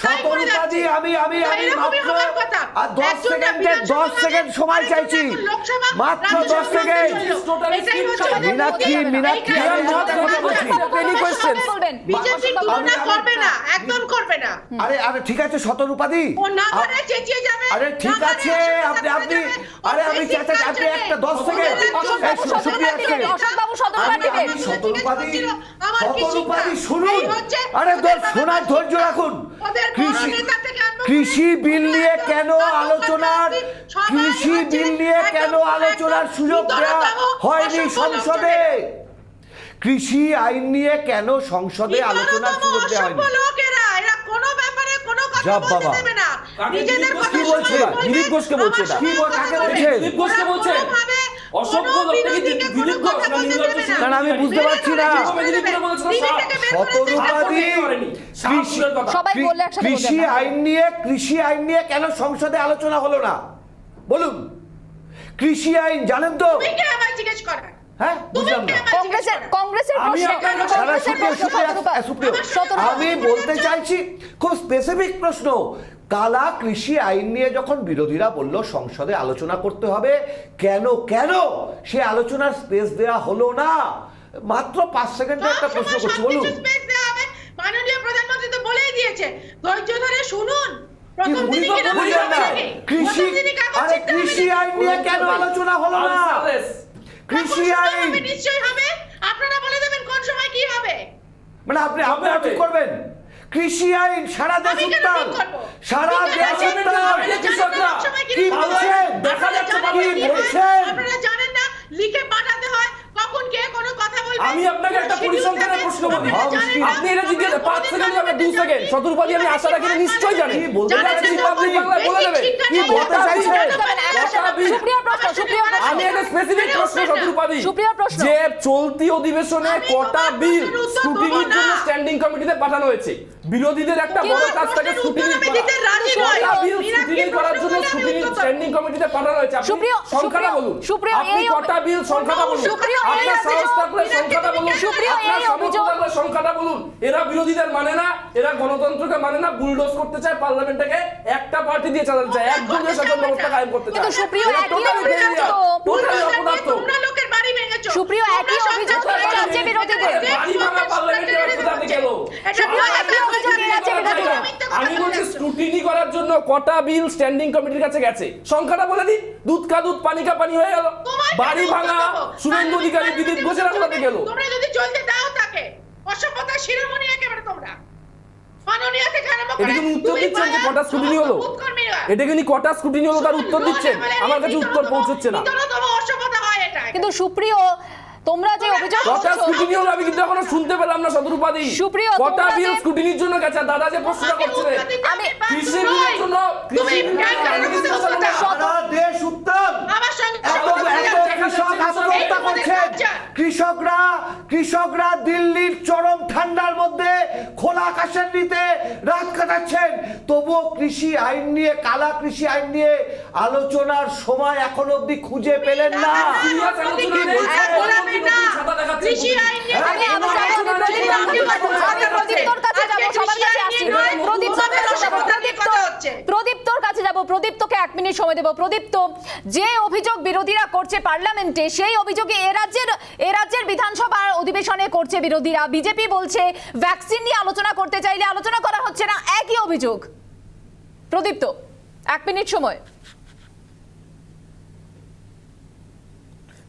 শতরূপাদি আমি মাত্র 10 সেকেন্ড সময় চাইছি, মাত্র 10 সেকেন্ড। মীনাক্ষী বিজেপি তুলনা করবে না, একদম করবে না। আরে ঠিক আছে শতরূপাদি, ও না করে চেঁচিয়ে যাবে। আরে ঠিক আছে, আপনি আরে আমি চাইছি আপনি একটা 10 সেকেন্ড। শতরূপাদি শুনুন, আরে শোনার ধৈর্য রাখুন। কৃষি বিল নিয়ে কেন আলোচনার সুযোগ দেওয়া হয়নি সংসদে? কৃষি আইন নিয়ে কেন সংসদে আলোচনার সুযোগ দেওয়া হয়নি? আমি বুঝতে পারছি না। কৃষি আইন নিয়ে কেন সংসদে আলোচনা হলো না বলুন? কৃষি আইন জানেন তো? হ্যাঁ, বুঝলাম না। আমি বলতে চাইছি খুব স্পেসিফিক প্রশ্ন। কালা কৃষি আইন নিয়ে যখন বিরোধীরা বলল সংসদে আলোচনা করতে হবে, কেন সে আলোচনার স্পেস দেয়া হলো না? মাত্র 5 সেকেন্ডের একটা প্রশ্ন করছি, বলুন। মাননীয় প্রধানমন্ত্রী তো বলেই দিয়েছে, ধৈর্য ধরে শুনুন। কৃষি আইন নিয়ে কেন আলোচনা হলো না? কৃষি আইন নিশ্চয়ই হবে, আপনারা বলে দেবেন কোন সময় কি হবে। মানে আপনি ঠিক করবেন? কৃষি আইন সারা দেশ উত্তাল, সারা দেশ উত্তাল। কি বলছেন? আপনারা জানেন না লিখে পাঠাতে হয় কখন কে কোনো কথা বলবে। আমি আপনাকে একটা পরিসংখ্যানের প্রশ্ন বলি, আপনি এটা জিজ্ঞেস 5 সেকেন্ড হবে 2 সেকেন্ড। শতরূপাদি আমি আশা রাখি নিশ্চয়ই জানেন। কি বলতে চাইছেন? রিপাবলিক বাংলা বলে দেবে কি বলতে চাইছেন? সুপ্রিয় প্রশ্ন সুপ্রিয় প্রশ্ন। আমি একটা স্পেসিফিক প্রশ্ন শত্রুপাদি, সুপ্রিয় প্রশ্ন। যে চলতি অধিবেশনে কটা বিল স্ক্রুটিনির জন্য স্ট্যান্ডিং কমিটিতে পাঠানো হয়েছে? বিরোধীদের একটা বড় কাজ থাকে স্ক্রুটিনি করা। কটা বিল স্ক্রুটিনি করার জন্য স্ট্যান্ডিং কমিটিতে পাঠানো হয়েছে? আপনি সংখ্যাটা বলুন। আপনি কটা বিল সংখ্যাটা বলুন। আপনার সাহস থাকলে সংখ্যাটা বলুন। আপনার সামর্থ্য থাকলে সংখ্যাটা বলুন। এরা বিরোধীদের মানে না, এরা গণতন্ত্রকে মানে না, বুলডোজ করতে চায় পার্লামেন্টটাকে, একটা পার্টি দিয়ে চালাতে চায়, একদলীয় শাসন ব্যবস্থা কায়েম করতে চায়। কিন্তু সুপ্রিয় একই অভিযোগ তো। তোমরা লোকের বাড়ি ভেঙেছো। সুপ্রিয় একই অভিযোগ এই রাজ্যে বিরোধীদের। বাড়ি ভাঙা পার্লামেন্টে কোথা থেকে এলো? সুপ্রিয় একই অভিযোগ এই রাজ্যে বিরোধীদের। আমি বলছি স্ক্রুটিনি করার জন্য কটা বিল স্ট্যান্ডিং কমিটির কাছে গেছে, সংখ্যাটা বলে দিন। দুধ কা দুধ পানি কা পানি হয়ে গেল। বাড়ি ভাঙা শুভেন্দু অধিকারী দিলীপ ঘোষের কোথা গেল? তোমরা যদি চলতে দাও তাকে অসভ্যতার শিরোমণি একেবারে তোমরা মাননীয় থেকে আরম্ভ করে এটা কি উত্তর দিচ্ছেন যে কটা স্ক্রুটিনি হলো? এটা কি কটা স্ক্রুটিনি হলো তার উত্তর দিচ্ছেন? আমার কাছে উত্তর পৌঁছচ্ছে না। অসভ্যতা হয় এটা। কিন্তু সুপ্রিয় তোমরা যে অভিযোগ কটা স্ক্রুটিনি হলো আমি কিন্তু এখনো শুনতে পেলাম না শতরূপাদি। সুপ্রিয় কটা বিল স্ক্রুটিনির জন্য গেছে? দাদা যে প্রশ্নটা করছিলেন আমি কৃষি বিলের জন্য, কৃষি সারা দেশ উত্তম, আমার সঙ্গে কৃষক আত্মহত্যা করছেন। কৃষকরা দিল্লির চরম ঠান্ডার মধ্যে খোলা আকাশের নিচে রাত কাটাচ্ছেন, তবুও কৃষি আইন নিয়ে, কালা কৃষি আইন নিয়ে আলোচনার সময় এখন অবধি খুঁজে পেলেন না। প্রদীপ্তর কাছে যাব। প্রদীপ্তকে 1 মিনিট সময় দেব। প্রদীপ্ত, যে অভিযোগ বিরোধীরা করছে পার্লামেন্টে, সেই অভিযোগে এ রাজ্যের বিধানসভার অধিবেশনে করছে বিরোধীরা। বিজেপি বলছে ভ্যাকসিন নিয়ে আলোচনা করতে চাইলে আলোচনা করা হচ্ছে না, একই অভিযোগ। প্রদীপ্ত, 1 মিনিট সময়।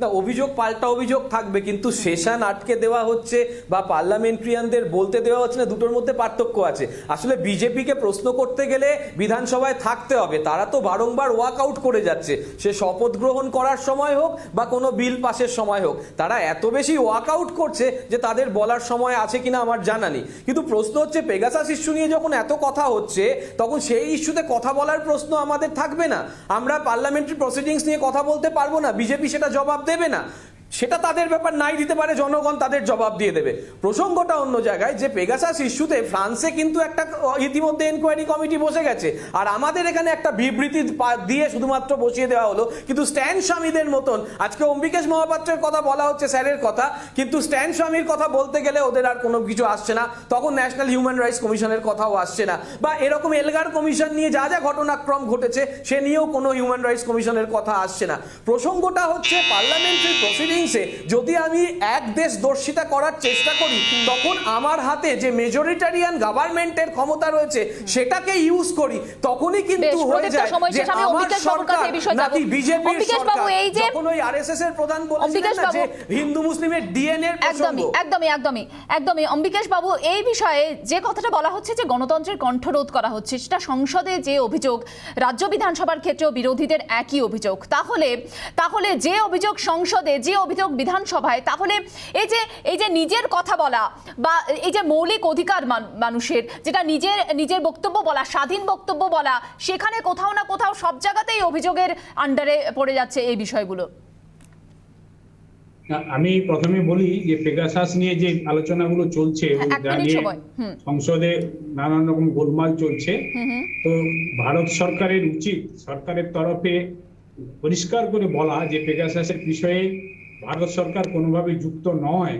না, অভিযোগ পাল্টা অভিযোগ থাকবে, কিন্তু সেশন আটকে দেওয়া হচ্ছে বা পার্লামেন্টারিয়ানদের বলতে দেওয়া হচ্ছে না, দুটোর মধ্যে পার্থক্য আছে। আসলে বিজেপিকে প্রশ্ন করতে গেলে বিধানসভায় থাকতে হবে, তারা তো বারংবার ওয়াক আউট করে যাচ্ছে, সে শপথ গ্রহণ করার সময় হোক বা কোনো বিল পাসের সময় হোক, তারা এত বেশি ওয়াক আউট করছে যে তাদের বলার সময় আছে কিনা আমার জানা নেই। কিন্তু প্রশ্ন হচ্ছে পেগাসাস ইস্যু নিয়ে যখন এত কথা হচ্ছে, তখন সেই ইস্যুতে কথা বলার প্রশ্ন আমাদের থাকবে না? আমরা পার্লামেন্টারি প্রসিডিংস নিয়ে কথা বলতে পারবো না? বিজেপি সেটা জবাব দেবে না? সেটা তাদের ব্যাপার, নাই দিতে পারে, জনগণ তাদের জবাব দিয়ে দেবে। প্রসঙ্গটা অন্য জায়গায়, যে পেগাসাস ইস্যুতে ফ্রান্সে কিন্তু একটা ইতিমধ্যে এনকোয়ারি কমিটি বসে গেছে, আর আমাদের এখানে একটা বিবৃতি দিয়ে শুধুমাত্র বসিয়ে দেওয়া হলো। কিন্তু স্ট্যান স্বামীদের মতন, আজকে অম্বিকেশ মহাপাত্রের কথা বলা হচ্ছে, স্যারের কথা, কিন্তু স্ট্যান স্বামীর কথা বলতে গেলে ওদের আর কোনো কিছু আসছে না। তখন ন্যাশনাল হিউম্যান রাইটস কমিশনের কথাও আসছে না, বা এরকম এলগার কমিশন নিয়ে যা যা ঘটনাক্রম ঘটেছে সে নিয়েও কোনো হিউম্যান রাইটস কমিশনের কথা আসছে না। প্রসঙ্গটা হচ্ছে পার্লামেন্টারি প্রসিডিং যদি আমি এক দেশ দর্শিতা করার চেষ্টা করি, তখন আমার হাতে যে মেজরিটারিয়ান গভর্নমেন্টের ক্ষমতা রয়েছে সেটাকে ইউজ করি, তখনই কিন্তু হয়ে যায় যে আমার সরকার নাকি বিজেপির সরকার। যখন ওই আরএসএস এর প্রধান বলেছিলেন না যে হিন্দু মুসলিমের ডিএনএ এর প্রসঙ্গ, একদমই অম্বিকেশ বাবু, এই বিষয়ে যে কথাটা বলা হচ্ছে যে গণতন্ত্রের কণ্ঠরোধ করা হচ্ছে, সেটা সংসদে যে অভিযোগ, রাজ্য বিধানসভার ক্ষেত্রেও বিরোধীদের একই অভিযোগ। তাহলে যে অভিযোগ সংসদে, যে অভিযোগ বিধানসভায়, তাহলে এই যে নিজের কথা বলা বা এই যে মৌলিক অধিকার মানুষের, যেটা নিজের বক্তব্য বলা, স্বাধীন বক্তব্য বলা, সেখানে কোথাও না কোথাও সব জায়গাতেই অভিযোগের আন্ডারে পড়ে যাচ্ছে এই বিষয়গুলো। আমি প্রথমে বলি যে পেগাসাস নিয়ে যে আলোচনাগুলো চলছে, সংসদে নানান রকম গোলমাল চলছে, তো ভারত সরকারের উচিত সরকারের তরফে পরিষ্কার করে বলা যে পেগাসাসের বিষয়ে ভারত সরকার কোনোভাবে যুক্ত নয়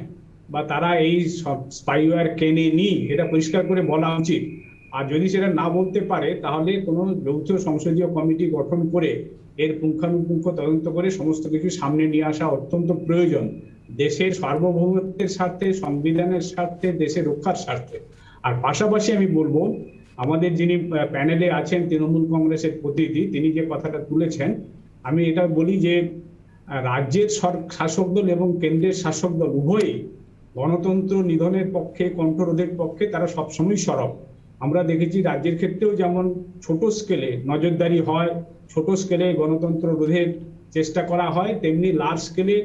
বা তারা এই সব স্পাইওয়্যার কেনেনি, এটা পরিষ্কার করে বলা উচিত। আর যদি সেটা না বলতে পারে, তাহলে কোনো যৌথ সংসদীয় কমিটি গঠন করে এর পুঙ্খানুপুঙ্খ তদন্ত করে সমস্ত কিছু সামনে নিয়ে আসা অত্যন্ত প্রয়োজন, দেশের সার্বভৌমত্বের স্বার্থে, সংবিধানের স্বার্থে, দেশের রক্ষার স্বার্থে। আর পাশাপাশি আমি বলবো, আমাদের যিনি প্যানেলে আছেন তৃণমূল কংগ্রেসের প্রতিনিধি, তিনি যে কথাটা তুলেছেন, আমি এটা বলি যে রাজ্যের শাসক দল এবং কেন্দ্রের শাসক দল উভয়ই গণতন্ত্র নিধনের পক্ষে, কণ্ঠরোধের পক্ষে তারা সবসময় সরব। আমরা দেখেছি রাজ্যের ক্ষেত্রেও যেমন ছোট স্কেলে নজরদারি হয়, ছোট স্কেলে গণতন্ত্র রোধের চেষ্টা করা হয়, তেমনি লার্জ স্কেলে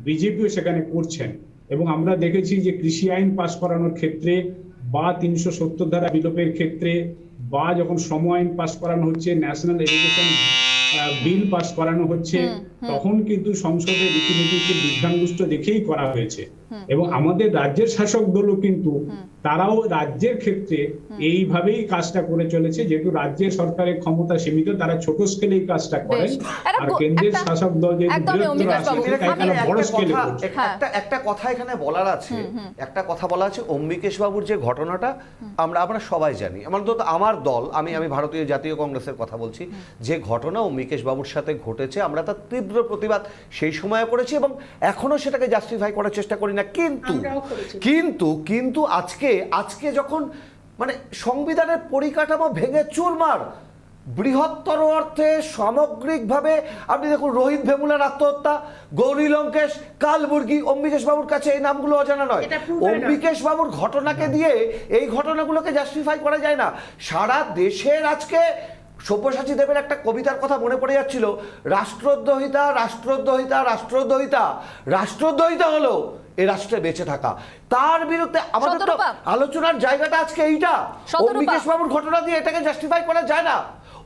বিজেপিও সেখানে করছেন। এবং আমরা দেখেছি যে কৃষি আইন পাশ করানোর ক্ষেত্রে বা 370 ধারা বিলোপের ক্ষেত্রে বা যখন শ্রম আইন পাশ করানো হচ্ছে, ন্যাশনাল এডুকেশন বিল পাস করানো হচ্ছে, তখন কিন্তু সংসদে রীতিনীতিকে বিভ্রান্তুষ্ট দেখেই করা হয়েছে। এবং আমাদের রাজ্যের শাসক দলও কিন্তু তারাও রাজ্যের ক্ষেত্রে এইভাবেই কাজটা করে চলেছে, যেহেতু রাজ্যের সরকারের ক্ষমতা সীমিত, তারা ছোট স্কেলে এই কাজটা করেন, আর কেন্দ্রের শাসক দল যেহেতু বৃহত্তর আসছে তাই তারা বড় স্কেলে করছে। একটা কথা এখানে বলার আছে, একটা কথা বলা আছে, অম্বিকেশ বাবুর যে ঘটনাটা আমরা সবাই জানি, আমার দল, আমি ভারতীয় জাতীয় কংগ্রেসের কথা বলছি, যে ঘটনা অম্বিকেশ বাবুর সাথে ঘটেছে আমরা তার তীব্র প্রতিবাদ সেই সময় করেছি এবং এখনো সেটাকে জাস্টিফাই করার চেষ্টা করি না। কিন্তু আজকে যখন মানে সংবিধানের পরিকাঠামো ভেঙে চুরমার, বৃহত্তর অর্থে সামগ্রিকভাবে আপনি দেখুন, রোহিত ভেমুলার আত্মহত্যা, গৌরী লঙ্কেশ, কালবুর্গি, অম্বিকেশ বাবুর কাছে এই নামগুলো অজানা নয়। অম্বিকেশ বাবুর ঘটনাকে দিয়ে এই ঘটনাগুলোকে জাস্টিফাই করা যায় না। সারা দেশের আজকে সব্যসাচী দেবের একটা কবিতার কথা মনে পড়ে যাচ্ছিল, রাষ্ট্রদ্রোহিতা রাষ্ট্রদ্রোহিতা রাষ্ট্রদ্রোহিতা, রাষ্ট্রদ্রোহিতা হলো এই রাষ্ট্রে বেঁচে থাকা। তার বিরুদ্ধে আমাদের তো আলোচনার জায়গাটা আজকে এইটা। অম্বিকেশ বাবুর ঘটনা দিয়ে এটাকে জাস্টিফাই করা যায় না।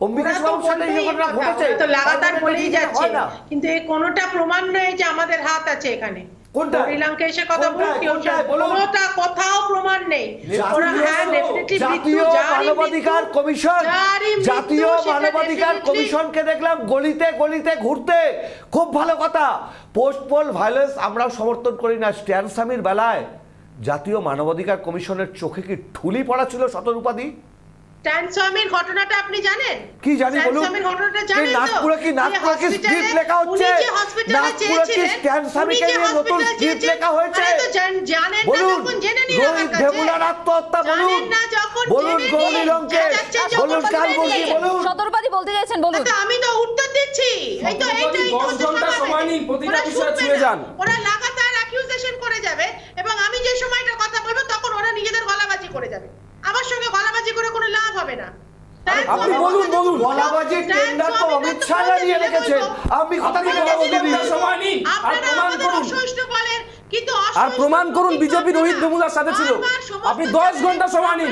অম্বিকেশ বাবুর সাথে এই ঘটনা ঘটেছে তো লাগাতার বলেই যাচ্ছে, কিন্তু এই কোনোটা প্রমাণ নেই যে আমাদের হাত আছে এখানে। কোনটা? শ্রীলঙ্কেশের কথা কোনোটা কোথাও প্রমাণ নেই। জাতীয় মানবাধিকার কমিশনকে দেখলাম গলিতে গলিতে ঘুরতে, খুব ভালো কথা। পোস্ট পোল ভায়োলেন্স আমরাও সমর্থন করি না। স্ট্যান স্বামীর বেলায় জাতীয় মানবাধিকার কমিশনের চোখে কি ঠুলি পড়া ছিল শতরূপাদি? স্ট্যান স্বামীর ঘটনাটা আপনি জানেন? কি জানি বলুন। নাগপুরে কি স্ক্রিপ্ট লেখা হচ্ছে? নাগপুরে কি স্ট্যান স্বামীকে নিয়ে নতুন স্ক্রিপ্ট লেখা হয়েছে? বলুন, রোহিত ভেমুলার আত্মহত্যা বলুন, গৌরী লঙ্কেশ বলুন, কালবুর্গি বলুন। সতর্কবাদী বলতে চাইছেন বলুন। আমি তো উত্তর দিচ্ছি। এই তো 10 ঘন্টা সময় নিন, প্রতিটা বিষয় ছুঁয়ে যান। ওরা লাগাতার অ্যাকিউজেশন করে যাবে এবং আমি যে সময়টা কথা বলবো তখন ওরা নিজেদের গলাবাজি করে যাবে। আমার সঙ্গে গলাবাজি করে কোনো লাভ হবে না। আপনি বলুন গলাবাজির টেন্ডার তো অমিত শাহ নিয়ে রেখেছেন, আপনি কথা থেকে সময় নিন আর প্রমাণ করুন, বলেন, কিন্তু আর প্রমাণ করুন বিজেপি রোহিত ভেমুলার সাথে ছিল। আপনি 10 ঘন্টা সময় নিন,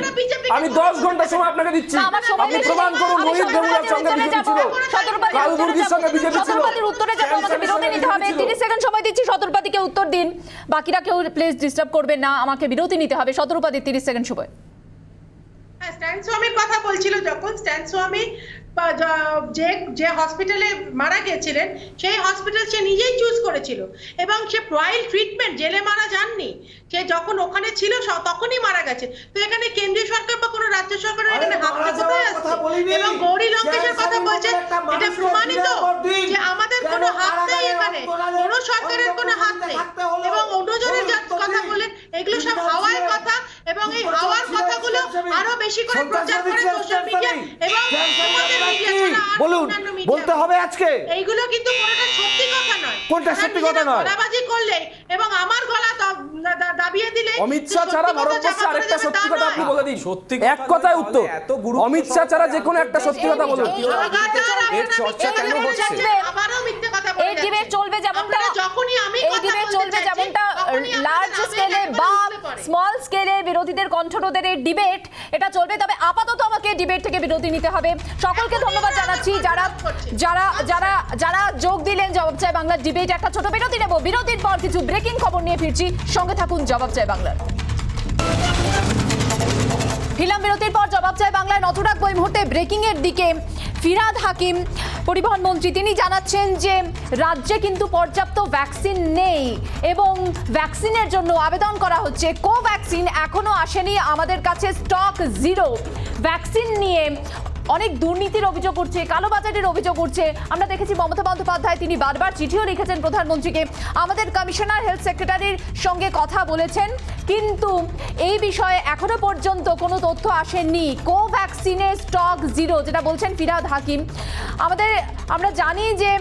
আমি 10 ঘন্টা সময় আপনাকে দিচ্ছি, আপনি প্রমাণ করুন রোহিত ভেমুলার সঙ্গে বিজেপি ছিল, কালবুর্গির সঙ্গে বিজেপি ছিল। সতর্কবাদীর উত্তরে যাব, আমাকে বিরতি নিতে হবে। 30 সেকেন্ড সময় দিচ্ছি, সতর্কবাদীকে উত্তর দিন। বাকিরা কেউ প্লিজ ডিস্টার্ব করবেন না, আমাকে বিরতি নিতে হবে। সতর্কবাদীর 30 সেকেন্ড সময়। স্ট্যান স্বামীর কথা বলছিল, যখন স্ট্যান স্বামী যে হসপিটালে মারা গেছিলেন সেই হসপিটাল সে নিজেই চুজ করেছিল এবং সে ট্রায়াল ট্রিটমেন্ট, জেলে মারা যাননি, সে যখন ওখানে ছিল তখনই মারা গেছে। তো এখানে কেন্দ্রীয় সরকার বা কোনো রাজ্য সরকারের এখানে হাতটা কোথায় আসছে? এবং গৌরী লঙ্কেশের কথা বলছেন, এটা প্রমাণিত যে আমাদের কোনো হাত নেই এখানে, কোনো সরকারের কোনো হাত নেই। এবং অন্যজনের কথা বলেন, এগুলো সব হাওয়ার কথা এবং এই হাওয়ার কথাগুলো আরো বেশি করে প্রচার করে সোশ্যাল মিডিয়া এবং বলুন, বলতে হবে আজকে। এইগুলো কিন্তু কোনটা সত্যি কথা নয়। কোনটা সত্যি কথা নয়? গলাবাজি করলে এবং আমার গলা দাবিয়ে দিলে অমিত শাহ ছাড়া ভারতবর্ষে আরেকটা সত্যি কথা আপনি বলে দিন। সত্যি এক কথায় উত্তর, অমিত শাহ ছাড়া যে কোনো একটা সত্যি কথা বলুন। এর চর্চা কেন হচ্ছে? আবারও মিথ্যে কথা বলে এই ডিবেট চলবে যেমনটা, যখনই আমি এই ডিবেট চলবে যেমনটা লার্জ স্কেলে বা স্মল স্কেলে বিরোধীদের কণ্ঠরোধের এই ডিবেট, এটা চলবে। তবে আপাতত আমাকে ডিবেট থেকে বিরতি নিতে হবে। সকলকে ধন্যবাদ জানাচ্ছি যারা যারা যারা যারা যোগ দিলেন জবাব চাই বাংলার ডিবেট। একটা ছোট বিরতি নেব, বিরতির পর কিছু ব্রেকিং খবর নিয়ে ফিরছি। সঙ্গে থাকুন জবাব চাই বাংলার। ফিল্ম বিরতির পর জবাব চাই বাংলায় নজর রাখবো এই মুহূর্তে ব্রেকিং এর দিকে। ফিরহাদ হাকিম পরিবহন মন্ত্রী, তিনি জানাচ্ছেন যে রাজ্যে কিন্তু পর্যাপ্ত ভ্যাকসিন নেই এবং ভ্যাকসিনের জন্য আবেদন করা হচ্ছে। কোভ্যাক্সিন এখনো আসেনি, আমাদের কাছে স্টক জিরো। ভ্যাকসিন নিয়ে অনেক দুর্নীতির অভিযোগ উঠছে, কালোবাজারের অভিযোগ উঠছে। আমরা দেখেছি মমতা বন্দ্যোপাধ্যায় তিনি বারবার চিঠিও লিখেছেন প্রধানমন্ত্রীকে, আমাদের কমিশনার হেলথ সেক্রেটারির সঙ্গে কথা বলেছেন, কিন্তু এই বিষয়ে এখনো পর্যন্ত কোনো তথ্য আসেনি। কোভ্যাক্সিনের স্টক জিরো, যেটা বলছেন ফিরহাদ হাকিম। আমরা জানি যে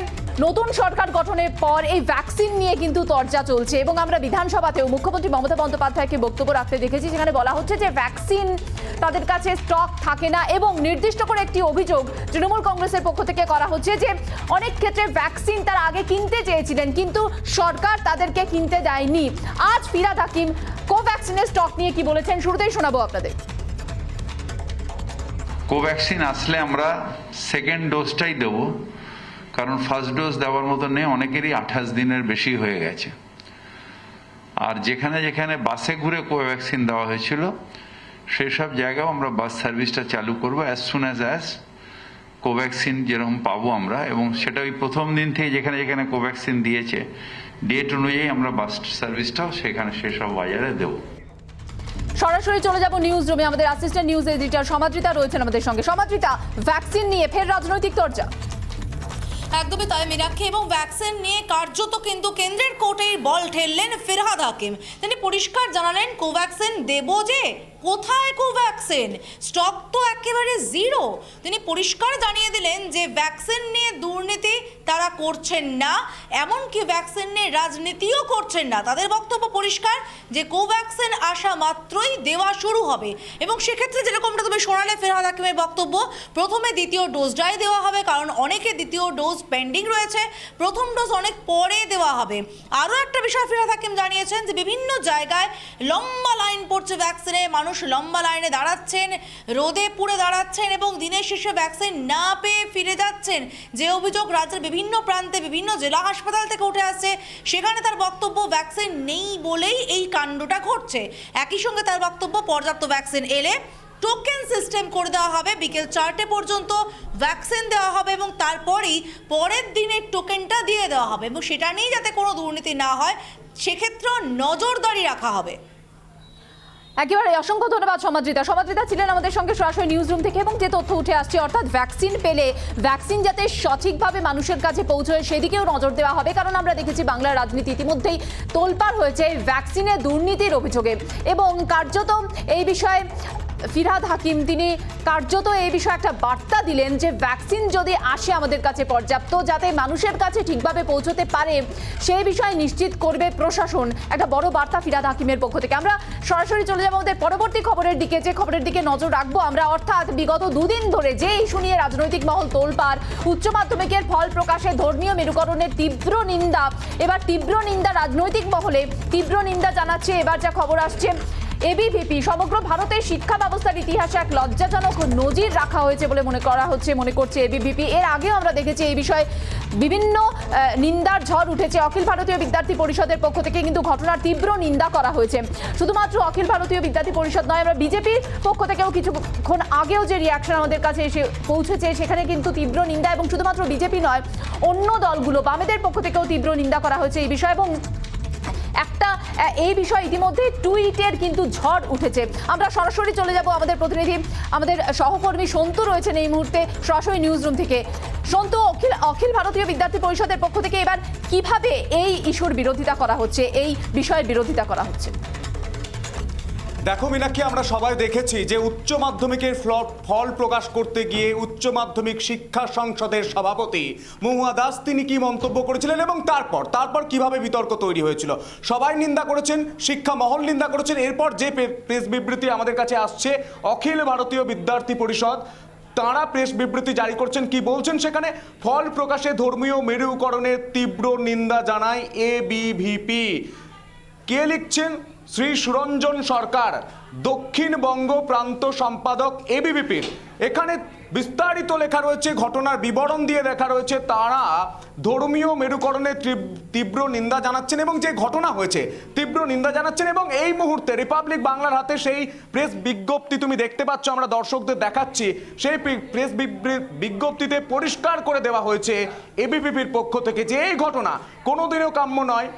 নতুন সরকার গঠনের পর এই ভ্যাকসিন নিয়ে কিন্তু চর্চা চলছে এবং আমরা বিধানসভাতেও মুখ্যমন্ত্রী মমতা বন্দ্যোপাধ্যায়কে বক্তব্য রাখতে দেখেছি, যেখানে বলা হচ্ছে যে ভ্যাকসিন তাদের কাছে স্টক থাকে না এবং নির্দিষ্ট করে একটি অভিযোগ তৃণমূল কংগ্রেসের পক্ষ থেকে করা হচ্ছে যে অনেক ক্ষেত্রে ভ্যাকসিন তারা আগে কিনতে চেয়েছিলেন কিন্তু সরকার তাদেরকে কিনতে দেয়নি। আজ ফিরহাদ হাকিম কোভ্যাক্সিনের স্টক নিয়ে কি বলেছেন শুরুতেই শোনাবো আপনাদের। কোভ্যাক্সিন আসলে আমরা সেকেন্ড ডোজটাই দেবো, কারণ ফার্স্ট ডোজ দেওয়ার মতো নেই, অনেকেরই 28 দিনের বেশি হয়ে গেছে। আর যেখানে যেখানে বাসে ঘুরে কোভ্যাক্সিন দেওয়া হয়েছিল সেই সব জায়গাও আমরা বাস সার্ভিসটা চালু করব অ্যাজ সুন অ্যাজ কোভ্যাক্সিন যেরকম পাবো আমরা, এবং সেটা ওই প্রথম দিন থেকে যেখানে যেখানে কোভ্যাক্সিন দিয়েছে ডেট অনুযায়ী আমরা বাস সার্ভিসটাও সেখানে সেসব বাজারে দেবো। সরাসরি চলে যাব নিউজ রুমে। আমাদের অ্যাসিস্ট্যান্ট নিউজ এডিটর সমাদৃতা রয়েছেন আমাদের সঙ্গে। সমাদৃতা, ভ্যাকসিন নিয়ে ফের রাজনৈতিক চর্চা। একদমই তাই মীনাক্ষী, এবং ভ্যাকসিন নিয়ে কার্যত কিন্তু কেন্দ্রের কোর্টেই বল ঠেললেন ফিরহাদ হাকিম। তিনি পরিষ্কার জানালেন কোভ্যাক্সিন দেবো যে, কোথায় কোভ্যাক্সিন, স্টক তো একেবারে জিরো। তিনি পরিষ্কার জানিয়ে দিলেন যে ভ্যাকসিন নিয়ে দুর্নীতি তারা করছেন না, এমনকি ভ্যাকসিন নিয়ে রাজনীতিও করছেন না। তাদের বক্তব্য পরিষ্কার যে কোভ্যাক্সিন আসা মাত্রই দেওয়া শুরু হবে, এবং সেক্ষেত্রে যেরকমটা তুমি শোনালে ফিরহাদ হাকিমের বক্তব্য, প্রথমে দ্বিতীয় ডোজটাই দেওয়া হবে, কারণ অনেকে দ্বিতীয় ডোজ পেন্ডিং রয়েছে, প্রথম ডোজ অনেক পরে দেওয়া হবে। আরও একটা বিষয় ফিরহাদ হাকিম জানিয়েছেন যে বিভিন্ন জায়গায় লম্বা লাইন পড়ছে ভ্যাকসিনে, মানুষ লম্বা লাইনে দাঁড়াচ্ছেন, রোদে পুড়ে দাঁড়াচ্ছেন এবং দিনের শেষে ভ্যাকসিন না পেয়ে ফিরে যাচ্ছেন। যে অভিযোগ রাজ্যের বিভিন্ন প্রান্তে বিভিন্ন জেলা হাসপাতাল থেকে উঠে আসছে, সেখানে তার বক্তব্য ভ্যাকসিন নেই বলেই এই কাণ্ডটা ঘটছে। একই সঙ্গে তার বক্তব্য পর্যাপ্ত ভ্যাকসিন এলে টোকেন সিস্টেম করে দেওয়া হবে, বিকেল 4টে পর্যন্ত ভ্যাকসিন দেওয়া হবে এবং তারপরেই পরের দিনের টোকেনটা দিয়ে দেওয়া হবে, এবং সেটা নিয়ে যাতে কোনো দুর্নীতি না হয় সেক্ষেত্রেও নজরদারি রাখা হবে। একেবারে অসংখ্য ধন্যবাদ সমাদৃতা। সমাদৃতা ছিলেন আমাদের সঙ্গে সরাসরি নিউজ রুম থেকে, এবং যে তথ্য উঠে আসছে অর্থাৎ ভ্যাকসিন পেলে ভ্যাকসিন যাতে সঠিকভাবে মানুষের কাছে পৌঁছয় সেদিকেও নজর দেওয়া হবে। কারণ আমরা দেখেছি বাংলার রাজনীতি ইতিমধ্যেই তোলপাড় হয়েছে ভ্যাকসিনে দুর্নীতির অভিযোগে, এবং কার্যত এই বিষয়ে ফিরহাদ হাকিম তিনি কার্যত এই বিষয়ে একটা বার্তা দিলেন যে ভ্যাকসিন যদি আসে আমাদের কাছে পর্যাপ্ত, যাতে মানুষের কাছে ঠিকভাবে পৌঁছতে পারে সেই বিষয়ে নিশ্চিত করবে প্রশাসন। একটা বড় বার্তা ফিরহাদ হাকিমের পক্ষ থেকে। আমরা সরাসরি চলে যাবো আমাদের পরবর্তী খবরের দিকে, যে খবরের দিকে নজর রাখবো আমরা, অর্থাৎ বিগত দুদিন ধরে যে ইস্যু নিয়ে রাজনৈতিক মহল তোলপাড়, উচ্চ মাধ্যমিকের ফল প্রকাশে ধর্মীয় মেরুকরণের তীব্র নিন্দা। এবার তীব্র নিন্দা রাজনৈতিক মহলে, তীব্র নিন্দা জানাচ্ছে এবার যা খবর আসছে এবিভিপি। সমগ্র ভারতের শিক্ষা ব্যবস্থার ইতিহাসে এক লজ্জাজনক নজির রাখা হয়েছে বলে মনে করছে এবিভিপি। এর আগেও আমরা দেখেছি এই বিষয়ে বিভিন্ন নিন্দার ঝড় উঠেছে। অখিল ভারতীয় বিদ্যার্থী পরিষদের পক্ষ থেকে কিন্তু ঘটনার তীব্র নিন্দা করা হয়েছে। শুধুমাত্র অখিল ভারতীয় বিদ্যার্থী পরিষদ নয়, আমরা বিজেপির পক্ষ থেকেও কিছুক্ষণ আগেও যে রিয়াকশন আমাদের কাছে এসে পৌঁছেছে সেখানে কিন্তু তীব্র নিন্দা, এবং শুধুমাত্র বিজেপি নয় অন্য দলগুলো বামেদের পক্ষ থেকেও তীব্র নিন্দা করা হয়েছে এই বিষয়ে। এবং এই বিষয়ে ইতিমধ্যে টুইটের কিন্তু ঝড় উঠেছে। আমরা সরাসরি চলে যাব আমাদের প্রতিনিধি, আমাদের সহকর্মী সন্তু রয়েছেন এই মুহূর্তে সরাসরি নিউজ রুম থেকে। সন্তু, অখিল ভারতীয় বিদ্যার্থী পরিষদের পক্ষ থেকে এবার কিভাবে এই ইস্যুর বিরোধিতা করা হচ্ছে, এই বিষয়ের বিরোধিতা করা হচ্ছে? দেখো মীনাক্ষী, আমরা সবাই দেখেছি যে উচ্চ মাধ্যমিকের ফল প্রকাশ করতে গিয়ে উচ্চ মাধ্যমিক শিক্ষা সংসদের সভাপতি মহুয়া দাস তিনি কি মন্তব্য করেছিলেন, এবং তারপর কিভাবে বিতর্ক তৈরি হয়েছিল। সবাই নিন্দা করেছেন, শিক্ষা মহল নিন্দা করেছেন। এরপর যে প্রেস বিবৃতি আমাদের কাছে আসছে অখিল ভারতীয় বিদ্যার্থী পরিষদ, তাঁরা প্রেস বিবৃতি জারি করছেন। কি বলছেন সেখানে? ফল প্রকাশে ধর্মীয় মেরুকরণের তীব্র নিন্দা জানায় এবিভিপি। কে লিখছেন? শ্রী সুরঞ্জন সরকার, দক্ষিণবঙ্গ প্রান্ত সম্পাদক এবিভিপির। এখানে বিস্তারিত লেখা রয়েছে, ঘটনার বিবরণ দিয়ে লেখা রয়েছে তারা ধর্মীয় মেরুকরণের তীব্র নিন্দা জানাচ্ছেন, এবং যে ঘটনা হয়েছে তীব্র নিন্দা জানাচ্ছেন। এবং এই মুহূর্তে রিপাবলিক বাংলার হাতে সেই প্রেস বিজ্ঞপ্তি তুমি দেখতে পাচ্ছ, আমরা দর্শকদের দেখাচ্ছি। সেই প্রেস বিজ্ঞপ্তিতে পরিষ্কার করে দেওয়া হয়েছে এবিভিপির পক্ষ থেকে যে এই ঘটনা কোনোদিনও কাম্য নয়।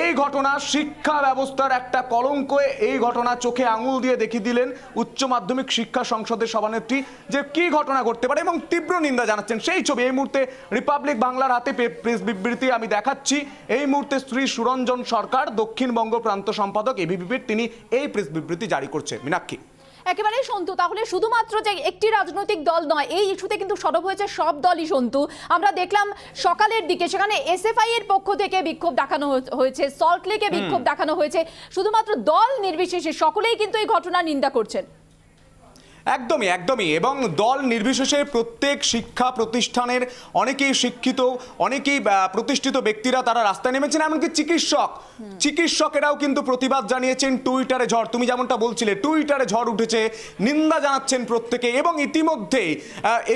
এই ঘটনা শিক্ষা ব্যবস্থার একটা কলঙ্ক। এই ঘটনা চোখে আঙুল দিয়ে দেখিয়ে দিলেন উচ্চ মাধ্যমিক শিক্ষা সংসদের সভানেত্রী যে কি ঘটনা ঘটতে পারে, এবং তীব্র নিন্দা জানাচ্ছেন। সেই ছবি এই মুহূর্তে রিপাবলিক বাংলার হাতে প্রেস বিবৃতি আমি দেখাচ্ছি। এই মুহূর্তে শ্রী সুরঞ্জন সরকার, দক্ষিণবঙ্গ প্রান্ত সম্পাদক এবিভিপির, তিনি এই প্রেস বিবৃতি জারি করছে। মীনাক্ষী, একেবারেই সন্তু, তাহলে শুধুমাত্র যে একটি রাজনৈতিক দল নয়, এই ইস্যুতে কিন্তু সরব হয়েছে সব দলই সন্তু। আমরা দেখলাম সকালের দিকে সেখানে এসএফআই এর পক্ষ থেকে বিক্ষোভ দেখানো হয়েছে, সল্টলেকে বিক্ষোভ দেখানো হয়েছে। শুধুমাত্র দল নির্বিশেষে সকলেই কিন্তু এই ঘটনার নিন্দা করছেন। একদমই একদমই, এবং দল নির্বিশেষে প্রত্যেক শিক্ষা প্রতিষ্ঠানের অনেকেই শিক্ষিত, অনেকেই প্রতিষ্ঠিত ব্যক্তিরা তারা রাস্তায় নেমেছেন, এমনকি চিকিৎসকেরাও কিন্তু প্রতিবাদ জানিয়েছেন। টুইটারে ঝড়, তুমি যেমনটা বলছিলে, টুইটারে ঝড় উঠেছে, নিন্দা জানাচ্ছেন প্রত্যেকে। এবং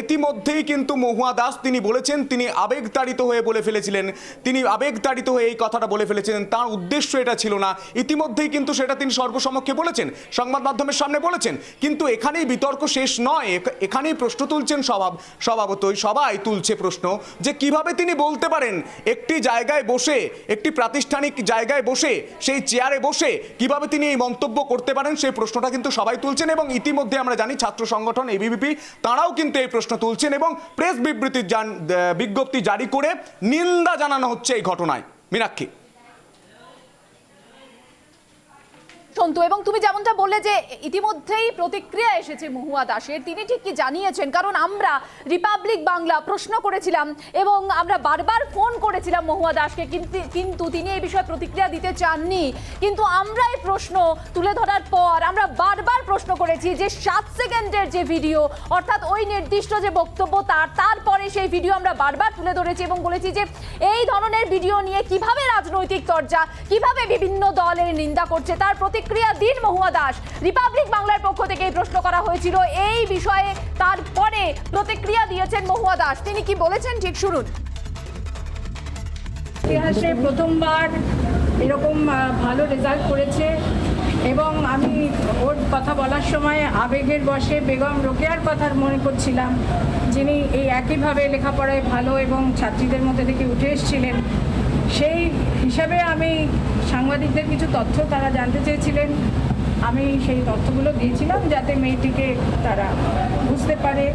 ইতিমধ্যেই কিন্তু মহুয়া দাস তিনি বলেছেন, তিনি আবেগতাড়িত হয়ে বলে ফেলেছিলেন, তিনি আবেগতাড়িত হয়ে এই কথাটা বলে ফেলেছিলেন, তার উদ্দেশ্য এটা ছিল না। ইতিমধ্যেই কিন্তু সেটা তিনি সর্বসমক্ষে বলেছেন, সংবাদ মাধ্যমের সামনে বলেছেন। কিন্তু এখানেই বিতর্ক শেষ নয়, এখানেই প্রশ্ন তুলছেন স্বভাবতই সবাই তুলছে প্রশ্ন যে কিভাবে তিনি বলতে পারেন একটি জায়গায় বসে, একটি প্রাতিষ্ঠানিক জায়গায় বসে, সেই চেয়ারে বসে কিভাবে তিনি এই মন্তব্য করতে পারেন, সেই প্রশ্নটা কিন্তু সবাই তুলছেন। এবং ইতিমধ্যে আমরা জানি ছাত্র সংগঠন এবিভিপি তারাও কিন্তু এই প্রশ্ন তুলছেন এবং প্রেস বিজ্ঞপ্তি জারি করে নিন্দা জানানো হচ্ছে এই ঘটনায়। মীনাক্ষী, সন্তু, এবং তুমি যেমনটা বললে যে ইতিমধ্যেই প্রতিক্রিয়া এসেছে মহুয়া দাসের, তিনি ঠিক কি জানিয়েছেন, কারণ আমরা রিপাবলিক বাংলা প্রশ্ন করেছিলাম এবং আমরা বারবার ফোন করেছিলাম মহুয়া দাসকে, কিন্তু তিনি এই বিষয়ে প্রতিক্রিয়া দিতে চাননি। কিন্তু আমরা এই প্রশ্ন তুলে ধরার পর আমরা বারবার প্রশ্ন করেছি যে 7 সেকেন্ডের যে ভিডিও, অর্থাৎ ওই নির্দিষ্ট যে বক্তব্য তারপরে সেই ভিডিও আমরা বারবার তুলে ধরেছি এবং বলেছি যে এই ধরনের ভিডিও নিয়ে কিভাবে রাজনৈতিক চর্চা, কিভাবে বিভিন্ন দলের নিন্দা করছে, তার প্রতিক্রিয়া দিন মহুয়া দাস। রিপাবলিক বাংলার পক্ষ থেকে এই প্রশ্ন করা হয়েছিল এই বিষয়ে, তারপরে প্রতিক্রিয়া দিয়েছেন মহুয়া দাস। তিনি কি বলেছেন ঠিক শুনুন। ইতিহাসে প্রথমবার এরকম ভালো রেজাল্ট করেছে এবং আমি ওর কথা বলার সময় আবেগের বশে বেগম রোকেয়ার কথা মনে করছিলাম, যিনি এই একইভাবে লেখাপড়ায় ভালো এবং ছাত্রীদের মধ্যে থেকে উঠে এসেছিলেন। সেই হিসাবে আমি সাংবাদিকদের কিছু তথ্য তারা জানতে চেয়েছিলেন, আমি সেই তথ্যগুলো দিয়েছিলাম যাতে মেয়েটিকে তারা বুঝতে পারে,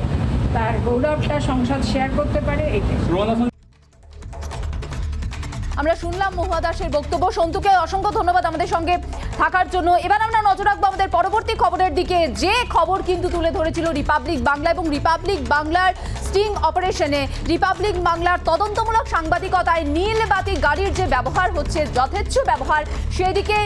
তার গৌরবটা সংসদ শেয়ার করতে পারে। এইটাই আমরা শুনলাম মহুয়া দাসের বক্তব্য। সন্তুকে অসংখ্য ধন্যবাদ আমাদের সঙ্গে থাকার জন্য। এবার আমরা নজর রাখবো আমাদের পরবর্তী খবরের দিকে, যে খবর কিন্তু তুলে ধরেছিল রিপাবলিক বাংলা এবং রিপাবলিক বাংলার স্টিং অপারেশনে, রিপাবলিক বাংলার তদন্তমূলক সাংবাদিকতায় নীলবাতি গাড়ির যে ব্যবহার হচ্ছে, যথেচ্ছ ব্যবহার, সেদিকে